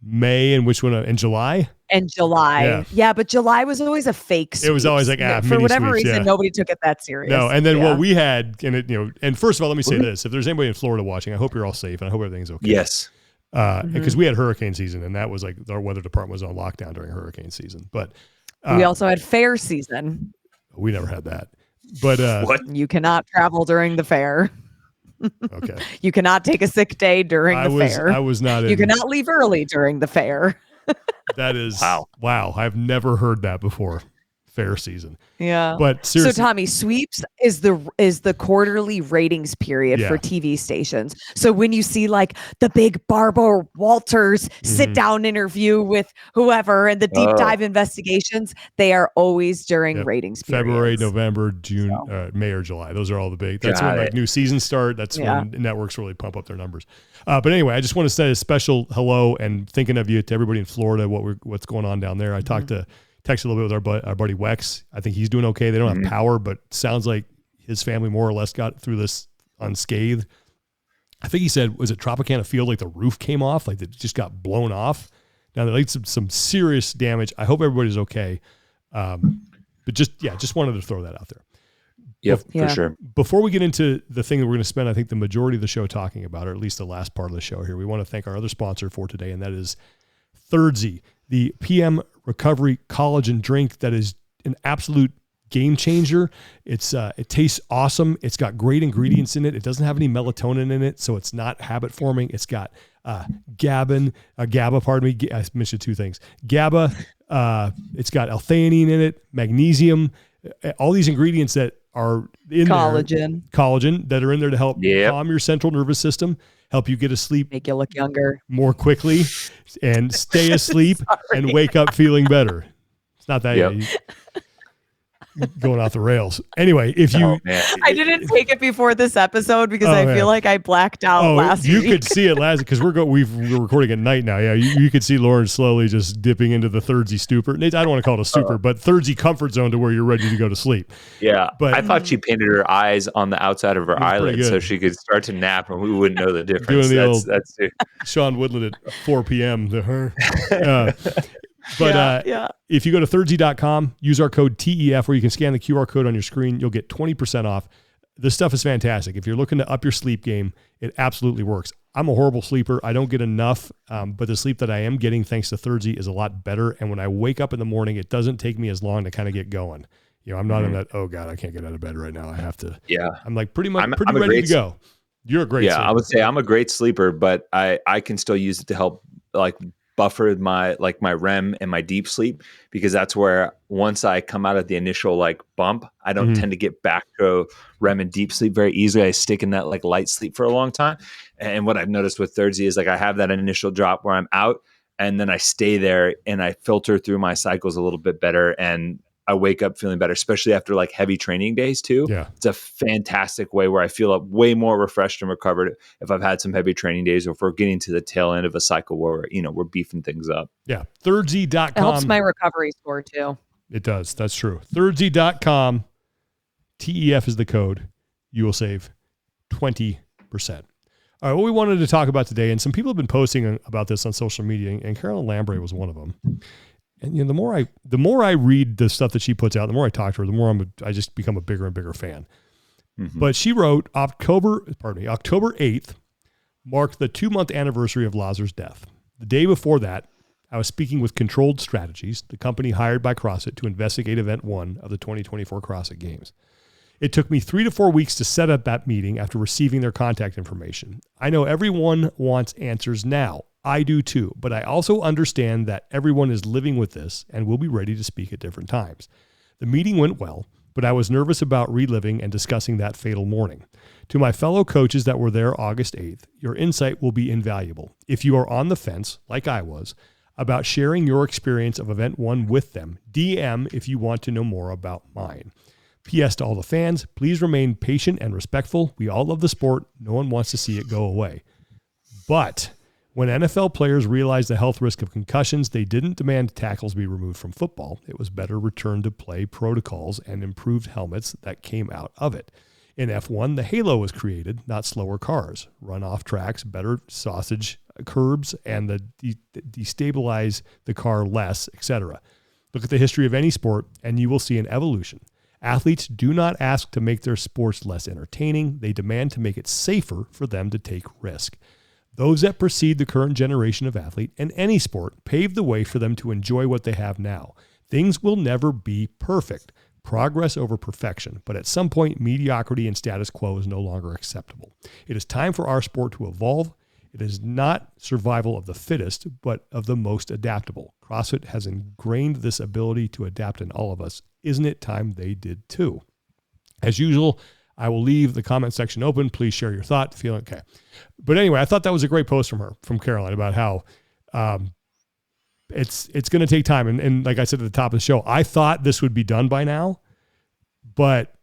May, and which one? And July. And July. Yeah, but July was always a fake sweeps. It was always like for whatever reason, nobody took it that serious. No, and then what we had, and first of all, let me say this: if there's anybody in Florida watching, I hope you're all safe, and I hope everything's okay. Yes. Because we had hurricane season, and that was like our weather department was on lockdown during hurricane season. But we also had fair season. We never had that. But what? You cannot travel during the fair. Okay. You cannot take a sick day during the fair. I was not. You cannot leave early during the fair. That is wow. I've never heard that before. Fair season. Yeah. But seriously, so Tommy, sweeps is the quarterly ratings period for TV stations. So when you see like the big Barbara Walters sit down interview with whoever and the deep dive investigations, they are always during ratings periods. February, November, June, May or July. Those are all the big. That's when like new seasons start. That's when networks really pump up their numbers. But anyway, I just want to say a special hello and thinking of you to everybody in Florida. What's going on down there? I texted a little bit with our buddy Wex. I think he's doing okay. They don't have power, but sounds like his family more or less got through this unscathed. I think he said, was it Tropicana Field? Like the roof came off, like it just got blown off. Now they like some serious damage. I hope everybody's okay. But just wanted to throw that out there. Yep, for sure. Before we get into the thing that we're going to spend, I think the majority of the show talking about, or at least the last part of the show here, we want to thank our other sponsor for today, and that is Thirdsy, the PM recovery collagen drink that is an absolute game changer. It tastes awesome. It's got great ingredients in it. It doesn't have any melatonin in it, so it's not habit forming. It's got GABA. I mentioned two things. GABA. It's got L-theanine in it, magnesium, all these ingredients that are in collagen that are in there to help calm your central nervous system, help you get asleep, make you look younger more quickly, and stay asleep and wake up feeling better. It's not that going off the rails. Anyway, if you, I didn't take it before this episode because I feel like I blacked out last week. You could see it last because we're recording at night now. Yeah, you could see Lauren slowly just dipping into the Thirdsy stupor. I don't want to call it a stupor, but Thirdsy comfort zone to where you're ready to go to sleep. Yeah, but I thought she painted her eyes on the outside of her eyelids so she could start to nap and we wouldn't know the difference. Doing that's Sean Woodland at 4 p.m. to her. But if you go to Thirdsy.com, use our code TEF, where you can scan the QR code on your screen, you'll get 20% off. This stuff is fantastic. If you're looking to up your sleep game, it absolutely works. I'm a horrible sleeper. I don't get enough, but the sleep that I am getting thanks to Thirdsy is a lot better. And when I wake up in the morning, it doesn't take me as long to kind of get going. I'm not in that, oh God, I can't get out of bed right now. I have to. Yeah. I'm like pretty ready to go. You're a great sleeper. I would say I'm a great sleeper, but I can still use it to help like buffered my REM and my deep sleep, because that's where once I come out of the initial like bump, I don't tend to get back to REM and deep sleep very easily. I stick in that like light sleep for a long time. And what I've noticed with Thirdsy is like I have that initial drop where I'm out, and then I stay there and I filter through my cycles a little bit better, and I wake up feeling better, especially after like heavy training days too. Yeah. It's a fantastic way where I feel way more refreshed and recovered if I've had some heavy training days, or if we're getting to the tail end of a cycle where, we're beefing things up. Yeah. Thirdsy.com. It helps my recovery score too. It does. That's true. Thirdsy.com. TEF is the code. You will save 20%. All right, what we wanted to talk about today, and some people have been posting about this on social media, and Carolyn Lambre was one of them. And the more I read the stuff that she puts out, the more I talk to her, the more I just become a bigger and bigger fan. Mm-hmm. But she wrote October 8th marked the 2-month anniversary of Lazar's death. The day before that, I was speaking with Controlled Strategies, the company hired by CrossFit to investigate Event 1 of the 2024 CrossFit Games. It took me 3 to 4 weeks to set up that meeting after receiving their contact information. I know everyone wants answers now. I do too, but I also understand that everyone is living with this and will be ready to speak at different times. The meeting went well, but I was nervous about reliving and discussing that fatal morning. To my fellow coaches that were there August 8th, your insight will be invaluable. If you are on the fence, like I was, about sharing your experience of Event 1 with them, DM if you want to know more about mine. P.S. to all the fans, please remain patient and respectful. We all love the sport. No one wants to see it go away. But when NFL players realized the health risk of concussions, they didn't demand tackles be removed from football. It was better return to play protocols and improved helmets that came out of it. In F1, the halo was created, not slower cars. Run off tracks, better sausage curbs, and destabilize the car less, etc. Look at the history of any sport, and you will see an evolution. Athletes do not ask to make their sports less entertaining. They demand to make it safer for them to take risk. Those that precede the current generation of athlete in any sport pave the way for them to enjoy what they have now. Things will never be perfect. Progress over perfection. But at some point, mediocrity and status quo is no longer acceptable. It is time for our sport to evolve. It is not survival of the fittest, but of the most adaptable. CrossFit has ingrained this ability to adapt in all of us. Isn't it time they did too? As usual, I will leave the comment section open. Please share your thought. Feel okay. But anyway, I thought that was a great post from Caroline, about how it's going to take time. And like I said at the top of the show, I thought this would be done by now, but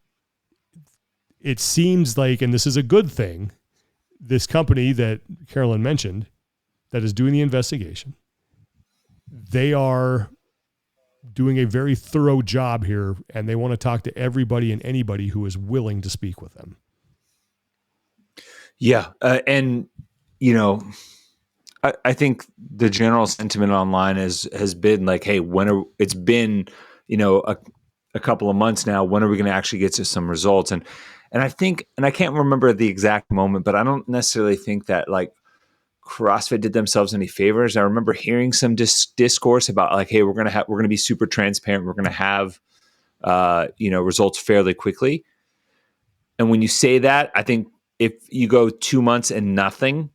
it seems like, and this is a good thing, this company that Carolyn mentioned that is doing the investigation, they are doing a very thorough job here, and they want to talk to everybody and anybody who is willing to speak with them. Yeah. And, I think the general sentiment online has been like, hey, it's been, a couple of months now, when are we going to actually get to some results? And I think, and I can't remember the exact moment, but I don't necessarily think that like CrossFit did themselves any favors. I remember hearing some discourse about like, hey, we're going to be super transparent. We're going to have, results fairly quickly. And when you say that, I think if you go 2 months and nothing,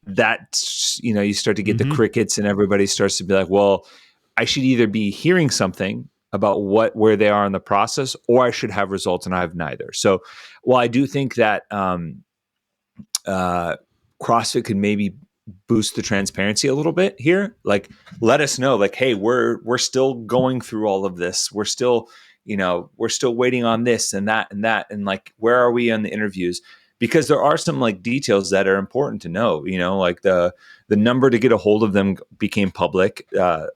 that's, you start to get the crickets, and everybody starts to be like, well, I should either be hearing something about where they are in the process, or I should have results, and I have neither. So while I do think that CrossFit could maybe boost the transparency a little bit here, like let us know, like, hey, we're still going through all of this. We're still, we're still waiting on this and that, and like, where are we on the interviews? Because there are some like details that are important to know, like the number to get a hold of them became public. I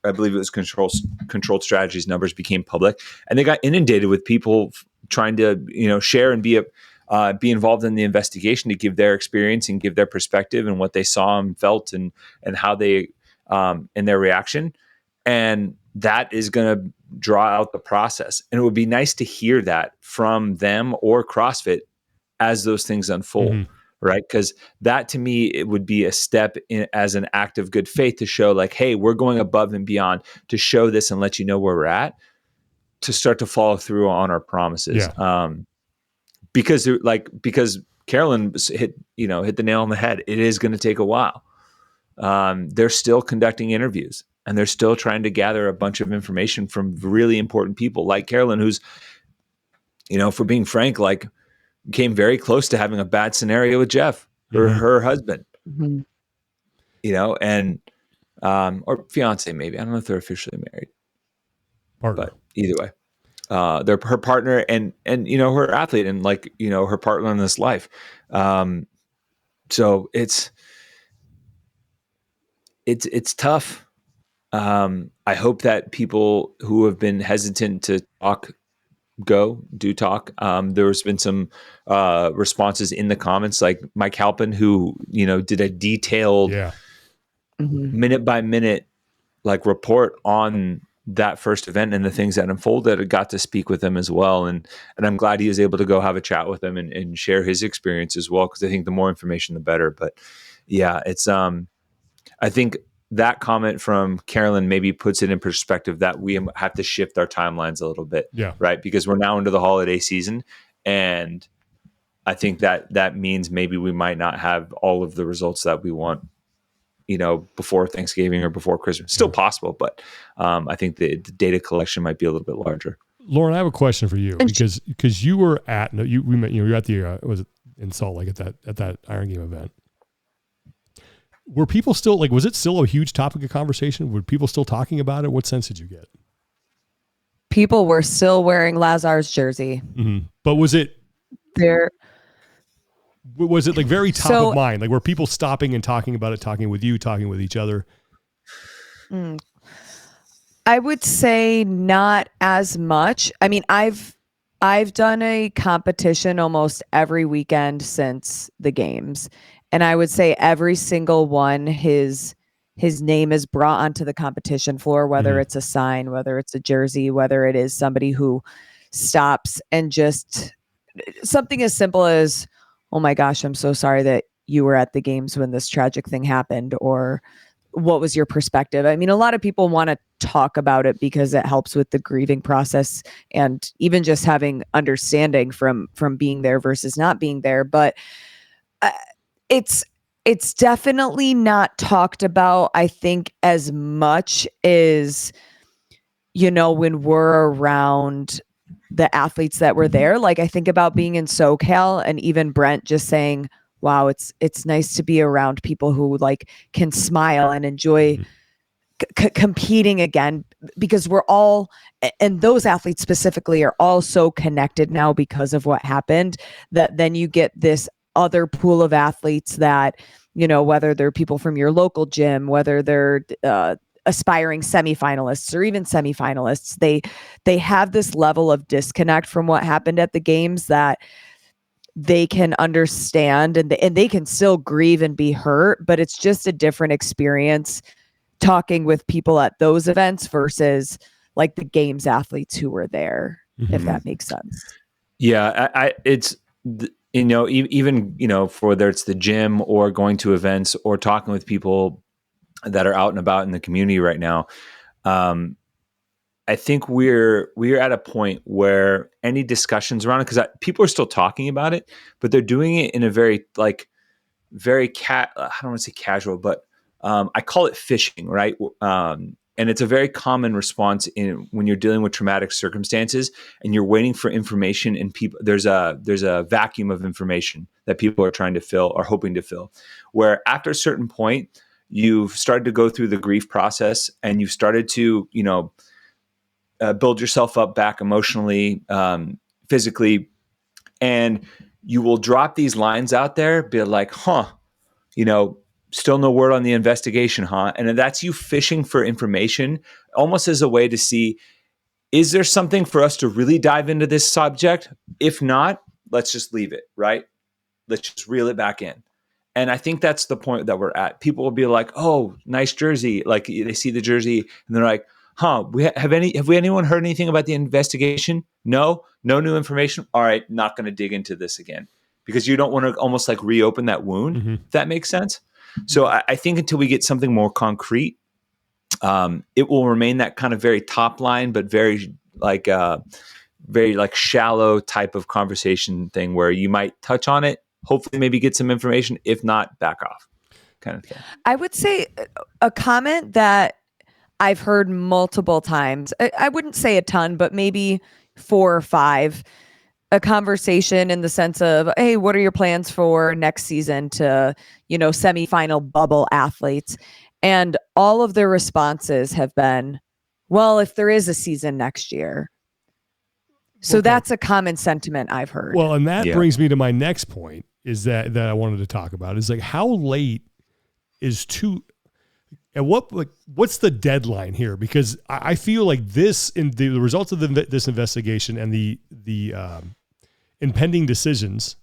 believe it was Controlled Strategies numbers became public, and they got inundated with people trying to, share and be involved in the investigation to give their experience and give their perspective and what they saw and felt and how they, and their reaction. And that is going to draw out the process. And it would be nice to hear that from them or CrossFit as those things unfold, right? Because that, to me, it would be a step in as an act of good faith to show like, hey, we're going above and beyond to show this and let you know where we're at, to start to follow through on our promises. Yeah. Because Carolyn hit the nail on the head. It is going to take a while. they're still conducting interviews and they're still trying to gather a bunch of information from really important people like Carolyn, who's, for being frank, like came very close to having a bad scenario with Jeff, her husband, and or fiance, maybe. I don't know if they're officially married, but either way, they're her partner and her athlete and her partner in this life. So it's tough. I hope that people who have been hesitant to talk do talk. There's been some responses in the comments, like Mike Halpin, who did a detailed minute by minute report on that first event and the things that unfolded. I got to speak with him as well, and I'm glad he was able to go have a chat with him and share his experience as well, because I think the more information the better. But yeah, it's I think that comment from Carolyn maybe puts it in perspective that we have to shift our timelines a little bit, right? Because we're now into the holiday season, and I think that means maybe we might not have all of the results that we want, before Thanksgiving or before Christmas. Still possible, but I think the data collection might be a little bit larger. Lauren, I have a question for you, because you were at you were at the was it in Salt Lake at that Iron Game event. Were people still was it still a huge topic of conversation? Were people still talking about it? What sense did you get? People were still wearing Lazar's jersey. Mm-hmm. But was it there? Was it very top of mind? Were people stopping and talking about it, talking with you, talking with each other? I would say not as much. I mean, I've done a competition almost every weekend since the games. And I would say every single one, his name is brought onto the competition floor, whether it's a sign, whether it's a jersey, whether it is somebody who stops and just something as simple as, "Oh my gosh, I'm so sorry that you were at the games when this tragic thing happened," or "What was your perspective?" I mean, a lot of people want to talk about it because it helps with the grieving process and even just having understanding from being there versus not being there. But it's definitely not talked about, I think, as much as, when we're around the athletes that were there. I think about being in SoCal and even Brent just saying, wow, it's nice to be around people who can smile and enjoy competing again, because we're all, and those athletes specifically are all so connected now because of what happened, that then you get this other pool of athletes that, whether they're people from your local gym, whether they're aspiring semifinalists or even semifinalists, they have this level of disconnect from what happened at the games that they can understand, and they can still grieve and be hurt, but it's just a different experience talking with people at those events versus the games athletes who were there, if that makes sense. Yeah, it's even for whether it's the gym or going to events or talking with people that are out and about in the community right now. I think we're at a point where any discussions around it, because people are still talking about it, but they're doing it in a very I don't want to say casual, but I call it fishing, right? And it's a very common response when you're dealing with traumatic circumstances and you're waiting for information, and people there's a vacuum of information that people are trying to fill or hoping to fill, where after a certain point you've started to go through the grief process and you've started to build yourself up back emotionally, physically, and you will drop these lines out there, be like, still no word on the investigation, huh? And that's you fishing for information, almost as a way to see, is there something for us to really dive into this subject? If not, let's just leave it, right? Let's just reel it back in. And I think that's the point that we're at. People will be like, "Oh, nice jersey." They see the jersey and they're like, "Huh, have anyone heard anything about the investigation? No new information. All right, not going to dig into this again," because you don't want to almost reopen that wound. If that makes sense. So I think until we get something more concrete, it will remain that kind of very top line, but very shallow type of conversation thing where you might touch on it, hopefully maybe get some information. If not, back off. kind of thing. I would say a comment that I've heard multiple times. I wouldn't say a ton, but maybe 4 or 5. A conversation in the sense of, hey, what are your plans for next season to, semifinal bubble athletes? And all of their responses have been, well, if there is a season next year. So that's a common sentiment I've heard. Well, and that brings me to my next point is that I wanted to talk about is like how late is too, and what's the deadline here? Because I feel like this in the results of this investigation and the impending decisions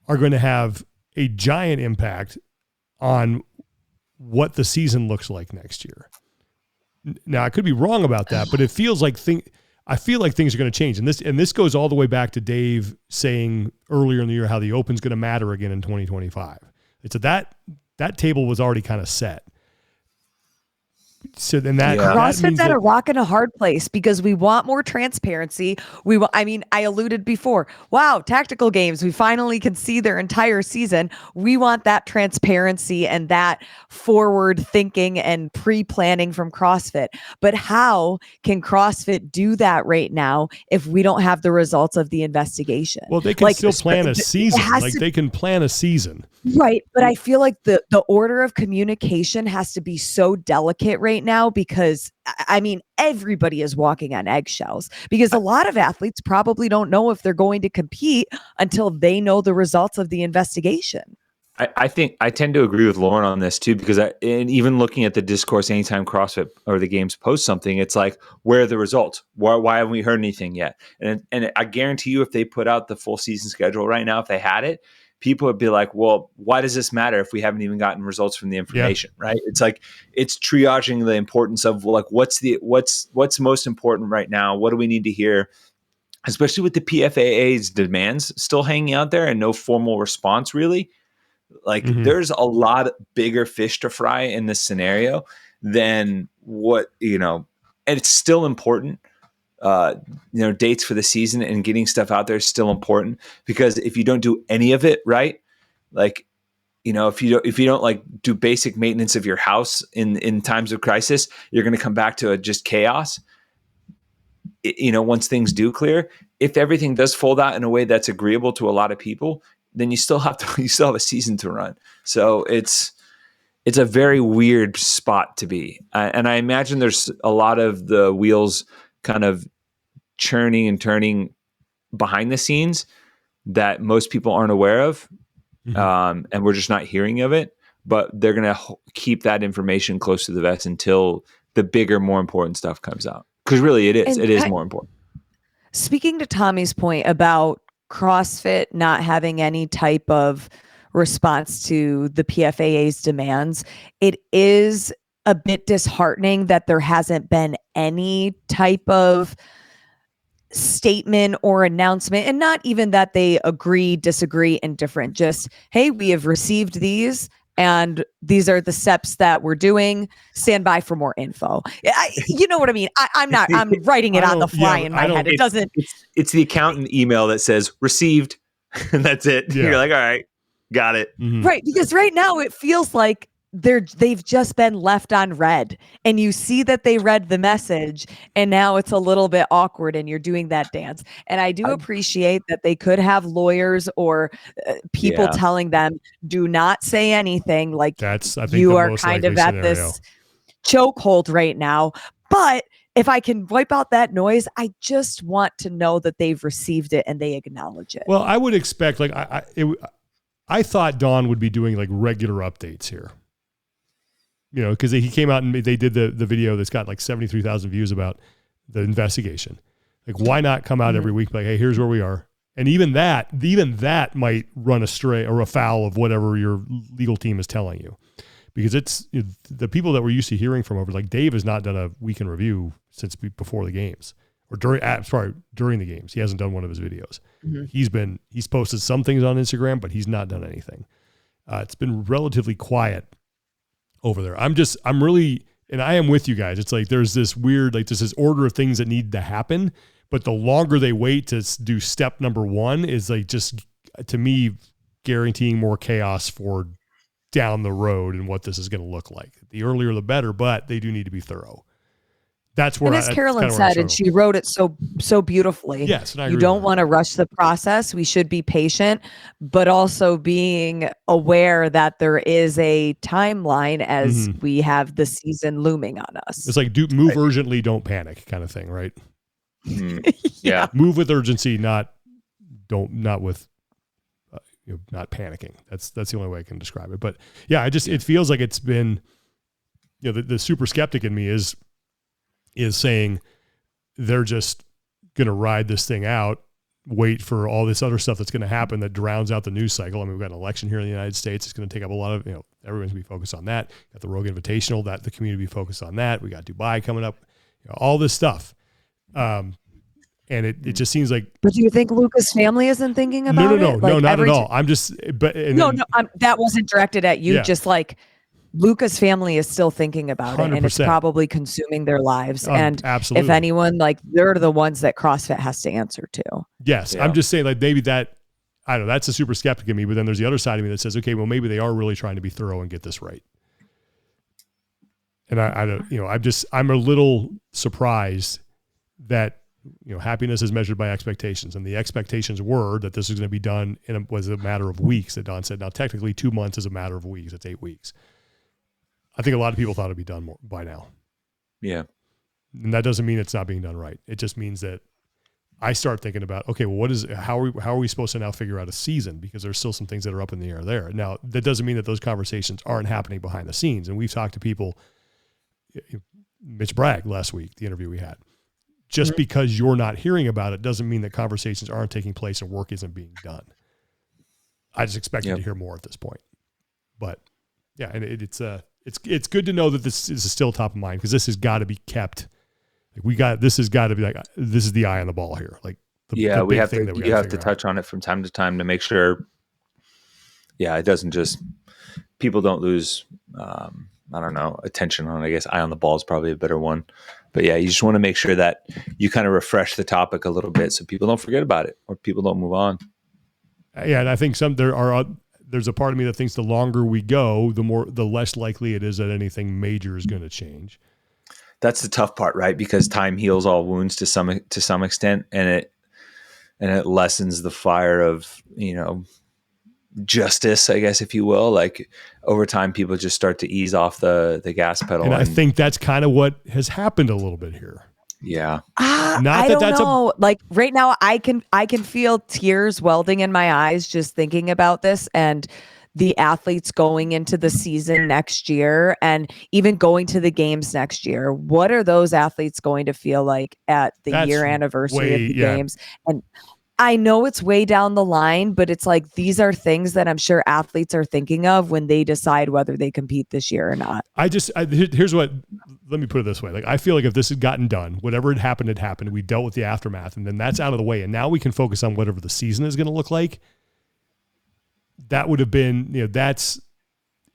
are going to have a giant impact on what the season looks like next year. Now I could be wrong about that, but it feels like I feel like things are going to change. And this goes all the way back to Dave saying earlier in the year how the Open's going to matter again in 2025. It's that table was already kind of set. So then CrossFit's at a rock and a hard place because we want more transparency. I alluded before, wow, tactical games, we finally can see their entire season. We want that transparency and that forward thinking and pre-planning from CrossFit. But how can CrossFit do that right now if we don't have the results of the investigation? Well, they can still plan a season. They can plan a season. Right. But I feel like the order of communication has to be so delicate right now because, everybody is walking on eggshells because a lot of athletes probably don't know if they're going to compete until they know the results of the investigation. I think I tend to agree with Lauren on this too, because and even looking at the discourse, anytime CrossFit or the games post something, it's like, where are the results? Why haven't we heard anything yet? And I guarantee you, if they put out the full season schedule right now, if they had it, people would be like, well, why does this matter if we haven't even gotten results from the information, right? It's like, it's triaging the importance of like, what's most important right now? What do we need to hear? Especially with the PFAA's demands still hanging out there and no formal response really. Like there's a lot bigger fish to fry in this scenario than what, and it's still important. Dates for the season and getting stuff out there is still important because if you don't do any of it right, like, if you don't like do basic maintenance of your house in times of crisis, you're going to come back to just chaos. Once things do clear, if everything does fold out in a way that's agreeable to a lot of people, then you still have a season to run. So it's a very weird spot to be. And I imagine there's a lot of the wheels kind of churning and turning behind the scenes that most people aren't aware of. And we're just not hearing of it, but they're going to keep that information close to the vest until the bigger, more important stuff comes out. Because really it is more important. Speaking to Tommy's point about CrossFit not having any type of response to the PFAA's demands, it is a bit disheartening that there hasn't been any type of statement or announcement, and not even that they agree, disagree, indifferent. Just, hey, we have received these and these are the steps that we're doing. Stand by for more info. You know what I mean? I'm writing it on the fly in my head. It's the accountant email that says received and that's it. Yeah. You're like, all right, got it. Right. Because right now it feels like they've just been left on read, and you see that they read the message and now it's a little bit awkward and you're doing that dance. And I do appreciate that they could have lawyers or people telling them, do not say anything. Like I think you are kind of at this chokehold right now. But if I can wipe out that noise, I just want to know that they've received it and they acknowledge it. Well, I would expect I thought Dawn would be doing like regular updates here. Because he came out and they did the video that's got like 73,000 views about the investigation. Like, why not come out every week? Like, hey, here's where we are. And even that might run astray or afoul of whatever your legal team is telling you, because it's the people that we're used to hearing from over. Like Dave has not done a weekend review since before the games or during the games. He hasn't done one of his videos. He's posted some things on Instagram, but he's not done anything. It's been relatively quiet over there. I'm really, and I am with you guys. It's like, there's this weird, like there's this order of things that need to happen, but the longer they wait to do step number one is like, just to me, guaranteeing more chaos for down the road and what this is going to look like. The earlier the better, but they do need to be thorough. That's where, and as Carolyn said, and she wrote it so beautifully. Yes, and I agree you don't want to rush the process. We should be patient, but also being aware that there is a timeline as we have the season looming on us. It's like move urgently, don't panic, kind of thing, right? Yeah, move with urgency, not with not panicking. That's the only way I can describe it. But yeah, it feels like it's been, the super skeptic in me is saying they're just going to ride this thing out, wait for all this other stuff that's going to happen that drowns out the news cycle. I mean, we've got an election here in the United States. It's going to take up a lot of, everyone's going to be focused on that. Got the Rogue Invitational, that the community be focused on that. We got Dubai coming up, all this stuff. And it just seems like. But do you think Luca's family isn't thinking about it? No, not at all. I'm just, that wasn't directed at you. Yeah. Just like, Luca's family is still thinking about 100%. It, and it's probably consuming their lives. And absolutely. If anyone, they're the ones that CrossFit has to answer to. Yes. Yeah. I'm just saying, maybe that, I don't know, that's a super skeptic in me, but then there's the other side of me that says, okay, well, maybe they are really trying to be thorough and get this right. And I don't, I'm a little surprised that, happiness is measured by expectations, and the expectations were that this was going to be done was a matter of weeks, that Don said. Now, technically 2 months is a matter of weeks. It's 8 weeks. I think a lot of people thought it'd be done more by now. Yeah. And that doesn't mean it's not being done right. It just means that I start thinking about, okay, well, how are we supposed to now figure out a season? Because there's still some things that are up in the air there. Now, that doesn't mean that those conversations aren't happening behind the scenes. And we've talked to people, Mitch Bragg last week, the interview we had. Just because you're not hearing about it doesn't mean that conversations aren't taking place and work isn't being done. I just expected to hear more at this point. But yeah, and it's good to know that this is still top of mind, because this has got to be kept. This has got to be this is the eye on the ball here. You have to touch on it from time to time to make sure. Yeah, it doesn't just, people don't lose, attention on, I guess eye on the ball is probably a better one. But yeah, you just want to make sure that you kind of refresh the topic a little bit so people don't forget about it or people don't move on. Yeah, and I think there's a part of me that thinks the longer we go, the less likely it is that anything major is going to change. That's the tough part, right? Because time heals all wounds to some extent, and it lessens the fire of, justice, I guess, if you will. Over time, people just start to ease off the gas pedal. And I think that's kind of what has happened a little bit here. Yeah. I don't know. Right now, I can feel tears welding in my eyes just thinking about this, and the athletes going into the season next year and even going to the games next year. What are those athletes going to feel like at the year anniversary of the games? And I know it's way down the line, but it's these are things that I'm sure athletes are thinking of when they decide whether they compete this year or not. Here's what, let me put it this way. I feel like if this had gotten done, whatever had happened, we dealt with the aftermath, and then that's out of the way. And now we can focus on whatever the season is going to look like. That would have been, that's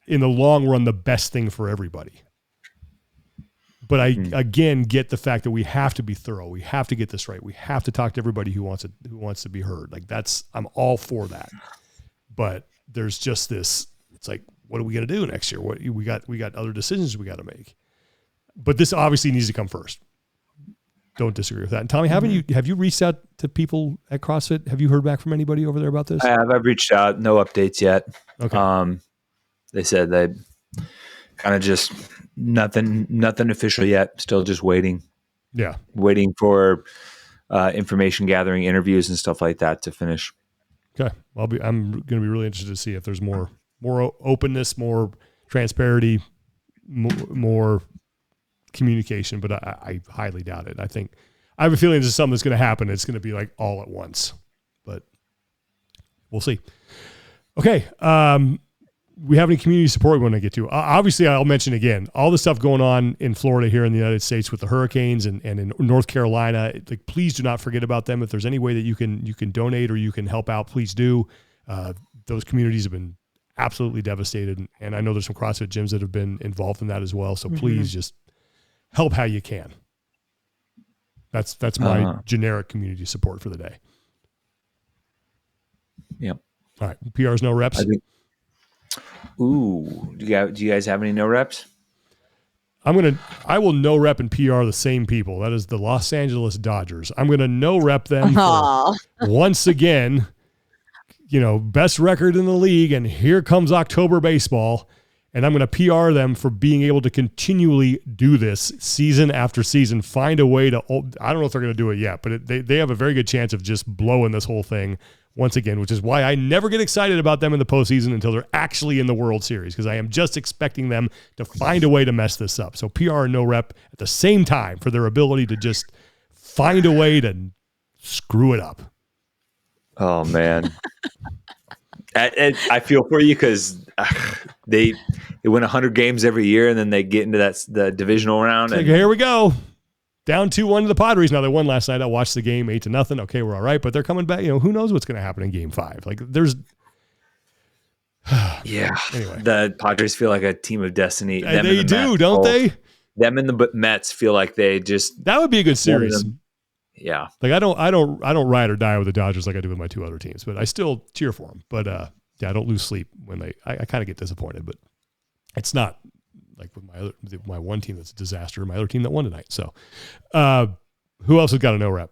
in the long run, the best thing for everybody. But I, again, get the fact that we have to be thorough. We have to get this right. We have to talk to everybody who wants to be heard. I'm all for that. But there's just this, it's what are we going to do next year? We got other decisions we got to make. But this obviously needs to come first. Don't disagree with that. And Tommy, have you reached out to people at CrossFit? Have you heard back from anybody over there about this? I have. I've reached out. No updates yet. Okay. They said they kind of just nothing official yet. Still just waiting. Yeah. Waiting for information gathering, interviews and stuff like that to finish. Okay. I'm going to be really interested to see if there's more openness, more transparency, more communication, but I highly doubt it. I have a feeling this is something that's going to happen. It's going to be all at once, but we'll see. Okay. We have any community support we want to get to? Obviously, I'll mention again, all the stuff going on in Florida here in the United States with the hurricanes and in North Carolina. Please do not forget about them. If there's any way that you can donate or you can help out, please do. Those communities have been absolutely devastated. And I know there's some CrossFit gyms that have been involved in that as well. So please just help how you can. That's my generic community support for the day. Yep. All right. PRs, no reps. Ooh, do you guys have any no reps? I will no rep and PR the same people. That is the Los Angeles Dodgers. I'm going to no rep them for once again, best record in the league. And here comes October baseball. And I'm going to PR them for being able to continually do this season after season, find a way to, I don't know if they're going to do it yet, but they have a very good chance of just blowing this whole thing once again, which is why I never get excited about them in the postseason until they're actually in the World Series, because I am just expecting them to find a way to mess this up. So PR and no rep at the same time for their ability to just find a way to screw it up. Oh, man. I feel for you because they win 100 games every year, and then they get into the divisional round. And here we go. Down 2-1 to the Padres. Now they won last night. I watched the game 8-0. Okay, we're all right, but they're coming back. Who knows what's going to happen in Game 5? Like there's, yeah. Anyway, the Padres feel like a team of destiny. They do, don't they? Them and the Mets feel like they just. That would be a good series. Yeah. Like I don't ride or die with the Dodgers like I do with my two other teams, but I still cheer for them. But I don't lose sleep when I kind of get disappointed, but it's not like with my one team that's a disaster, my other team that won tonight. So, who else has got a no rep?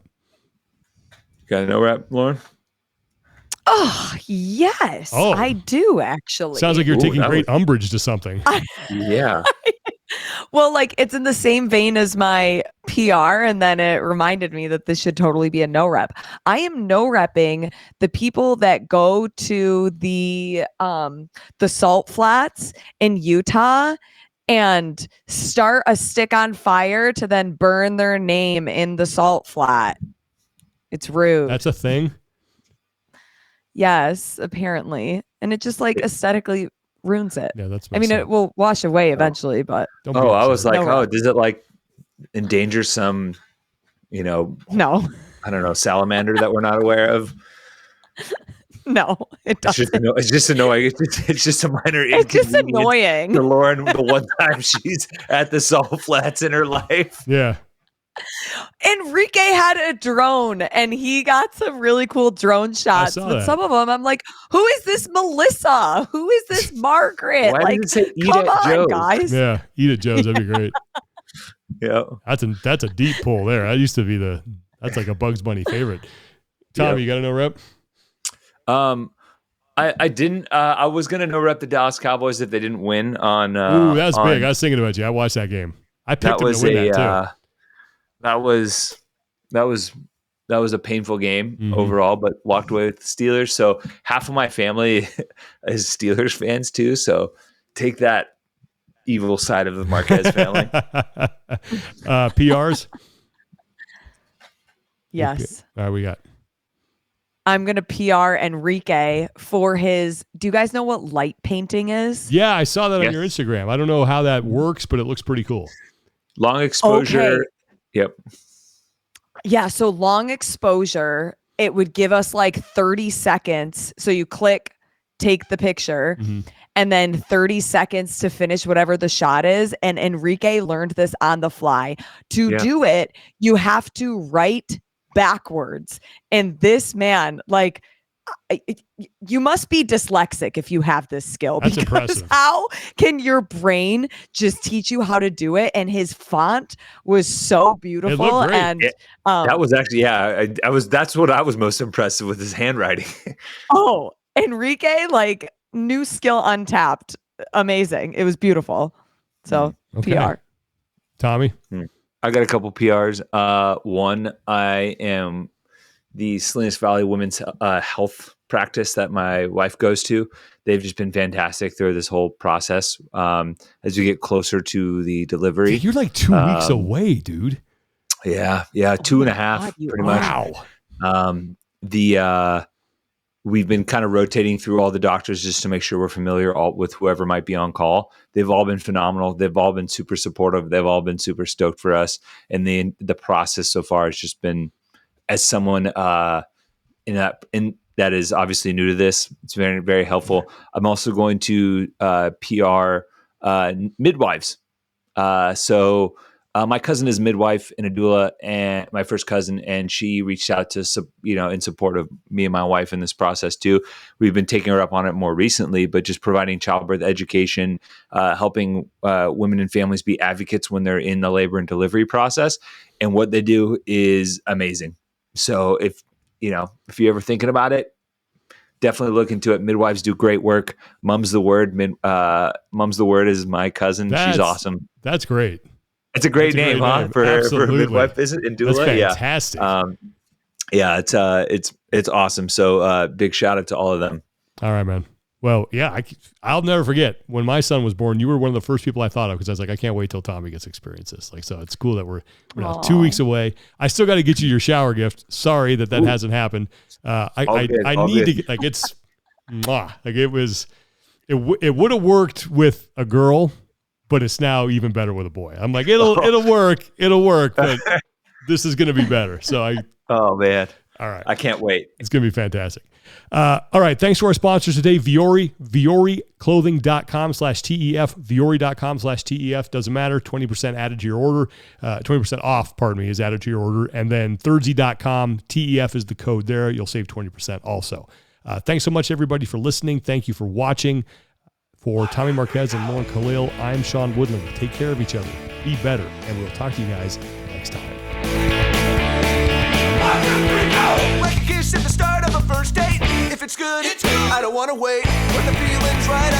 Got a no rep, Lauren? Oh, yes, I do actually. Sounds like you're taking great umbrage to something. Yeah. Well, like it's in the same vein as my PR, and then it reminded me that this should totally be a no rep. I am no repping the people that go to the salt flats in Utah and start a stick on fire to then burn their name in the salt flat. It's rude. That's a thing? Yes, apparently. And it just like aesthetically ruins it. Yeah, it will wash away eventually, but I was like, does it like endanger some, no, I don't know, salamander that we're not aware of? No, it doesn't. It's just annoying. It's just a minor. It's just annoying. To Lauren, the one time she's at the salt flats in her life. Yeah. Enrique had a drone and he got some really cool drone shots. But some of them, I'm like, who is this Melissa? Who is this Margaret? Why like, did it say eat come at on, Joe's? guys. Yeah, eat at Joe's. That'd be great. Yeah, that's a deep pull there. That used to be that's like a Bugs Bunny favorite. Tom, you got a no rep? I didn't. I was gonna no rep the Dallas Cowboys if they didn't win on. Ooh, that's big. I was thinking about you. I watched that game. I picked them to win that too. That was a painful game overall, but walked away with the Steelers. So half of my family is Steelers fans too. So take that evil side of the Marquez family. PRs? Yes. All right, we got. I'm going to PR Enrique for his. Do you guys know what light painting is? Yeah, I saw that on your Instagram. I don't know how that works, but it looks pretty cool. Long exposure. Okay. Yep. Yeah. So long exposure, it would give us like 30 seconds. So you click, take the picture, and then 30 seconds to finish whatever the shot is. And Enrique learned this on the fly. To do it, you have to write backwards. And this man, like, you must be dyslexic if you have this skill. That's impressive. How can your brain just teach you how to do it? And his font was so beautiful. It looked great. And that was actually, that's what I was most impressed with, his handwriting. Oh, Enrique, like new skill untapped. Amazing. It was beautiful. So PR. Tommy? I got a couple PRs. One, I am the Salinas Valley Women's Health practice that my wife goes to. They've just been fantastic through this whole process. As we get closer to the delivery, you're like 2 weeks away, dude. Yeah, 2.5, pretty much. Wow. We've been kind of rotating through all the doctors just to make sure we're familiar with whoever might be on call. They've all been phenomenal. They've all been super supportive. They've all been super stoked for us. And the process so far has just been, as someone in that is obviously new to this, it's very, very helpful. I'm also going to PR midwives. So My cousin is a midwife and a doula, and my first cousin, and she reached out to, in support of me and my wife in this process too. We've been taking her up on it more recently, but just providing childbirth education, helping women and families be advocates when they're in the labor and delivery process. And what they do is amazing. So if you're ever thinking about it, definitely look into it. Midwives do great work. Mum's the Word. Mum's the Word is my cousin. She's awesome. That's great. It's a great name, huh? For a midwife visit and doula. That's fantastic. It's awesome. So big shout out to all of them. All right, man. Well, yeah, I'll never forget when my son was born. You were one of the first people I thought of because I was like, I can't wait till Tommy gets to experience this. Like, so it's cool that we're now 2 weeks away. I still got to get you your shower gift. Sorry that hasn't happened. I need to get, like, it's like it would have worked with a girl, but it's now even better with a boy. I'm like, it'll work, but this is going to be better. So oh man. All right. I can't wait. It's going to be fantastic. All right. Thanks to our sponsors today, Vuori, vuoriclothing.com/TEF, vuori.com/TEF. Doesn't matter. 20% added to your order. 20% off, is added to your order. And then thirdsy.com, TEF is the code there. You'll save 20% also. Thanks so much, everybody, for listening. Thank you for watching. For Tommy Marquez and Lauren Khalil, I'm Sean Woodland. Take care of each other. Be better. And we'll talk to you guys next time. Like a kiss at the start of a first date. If it's good, I don't want to wait. When the feeling's right,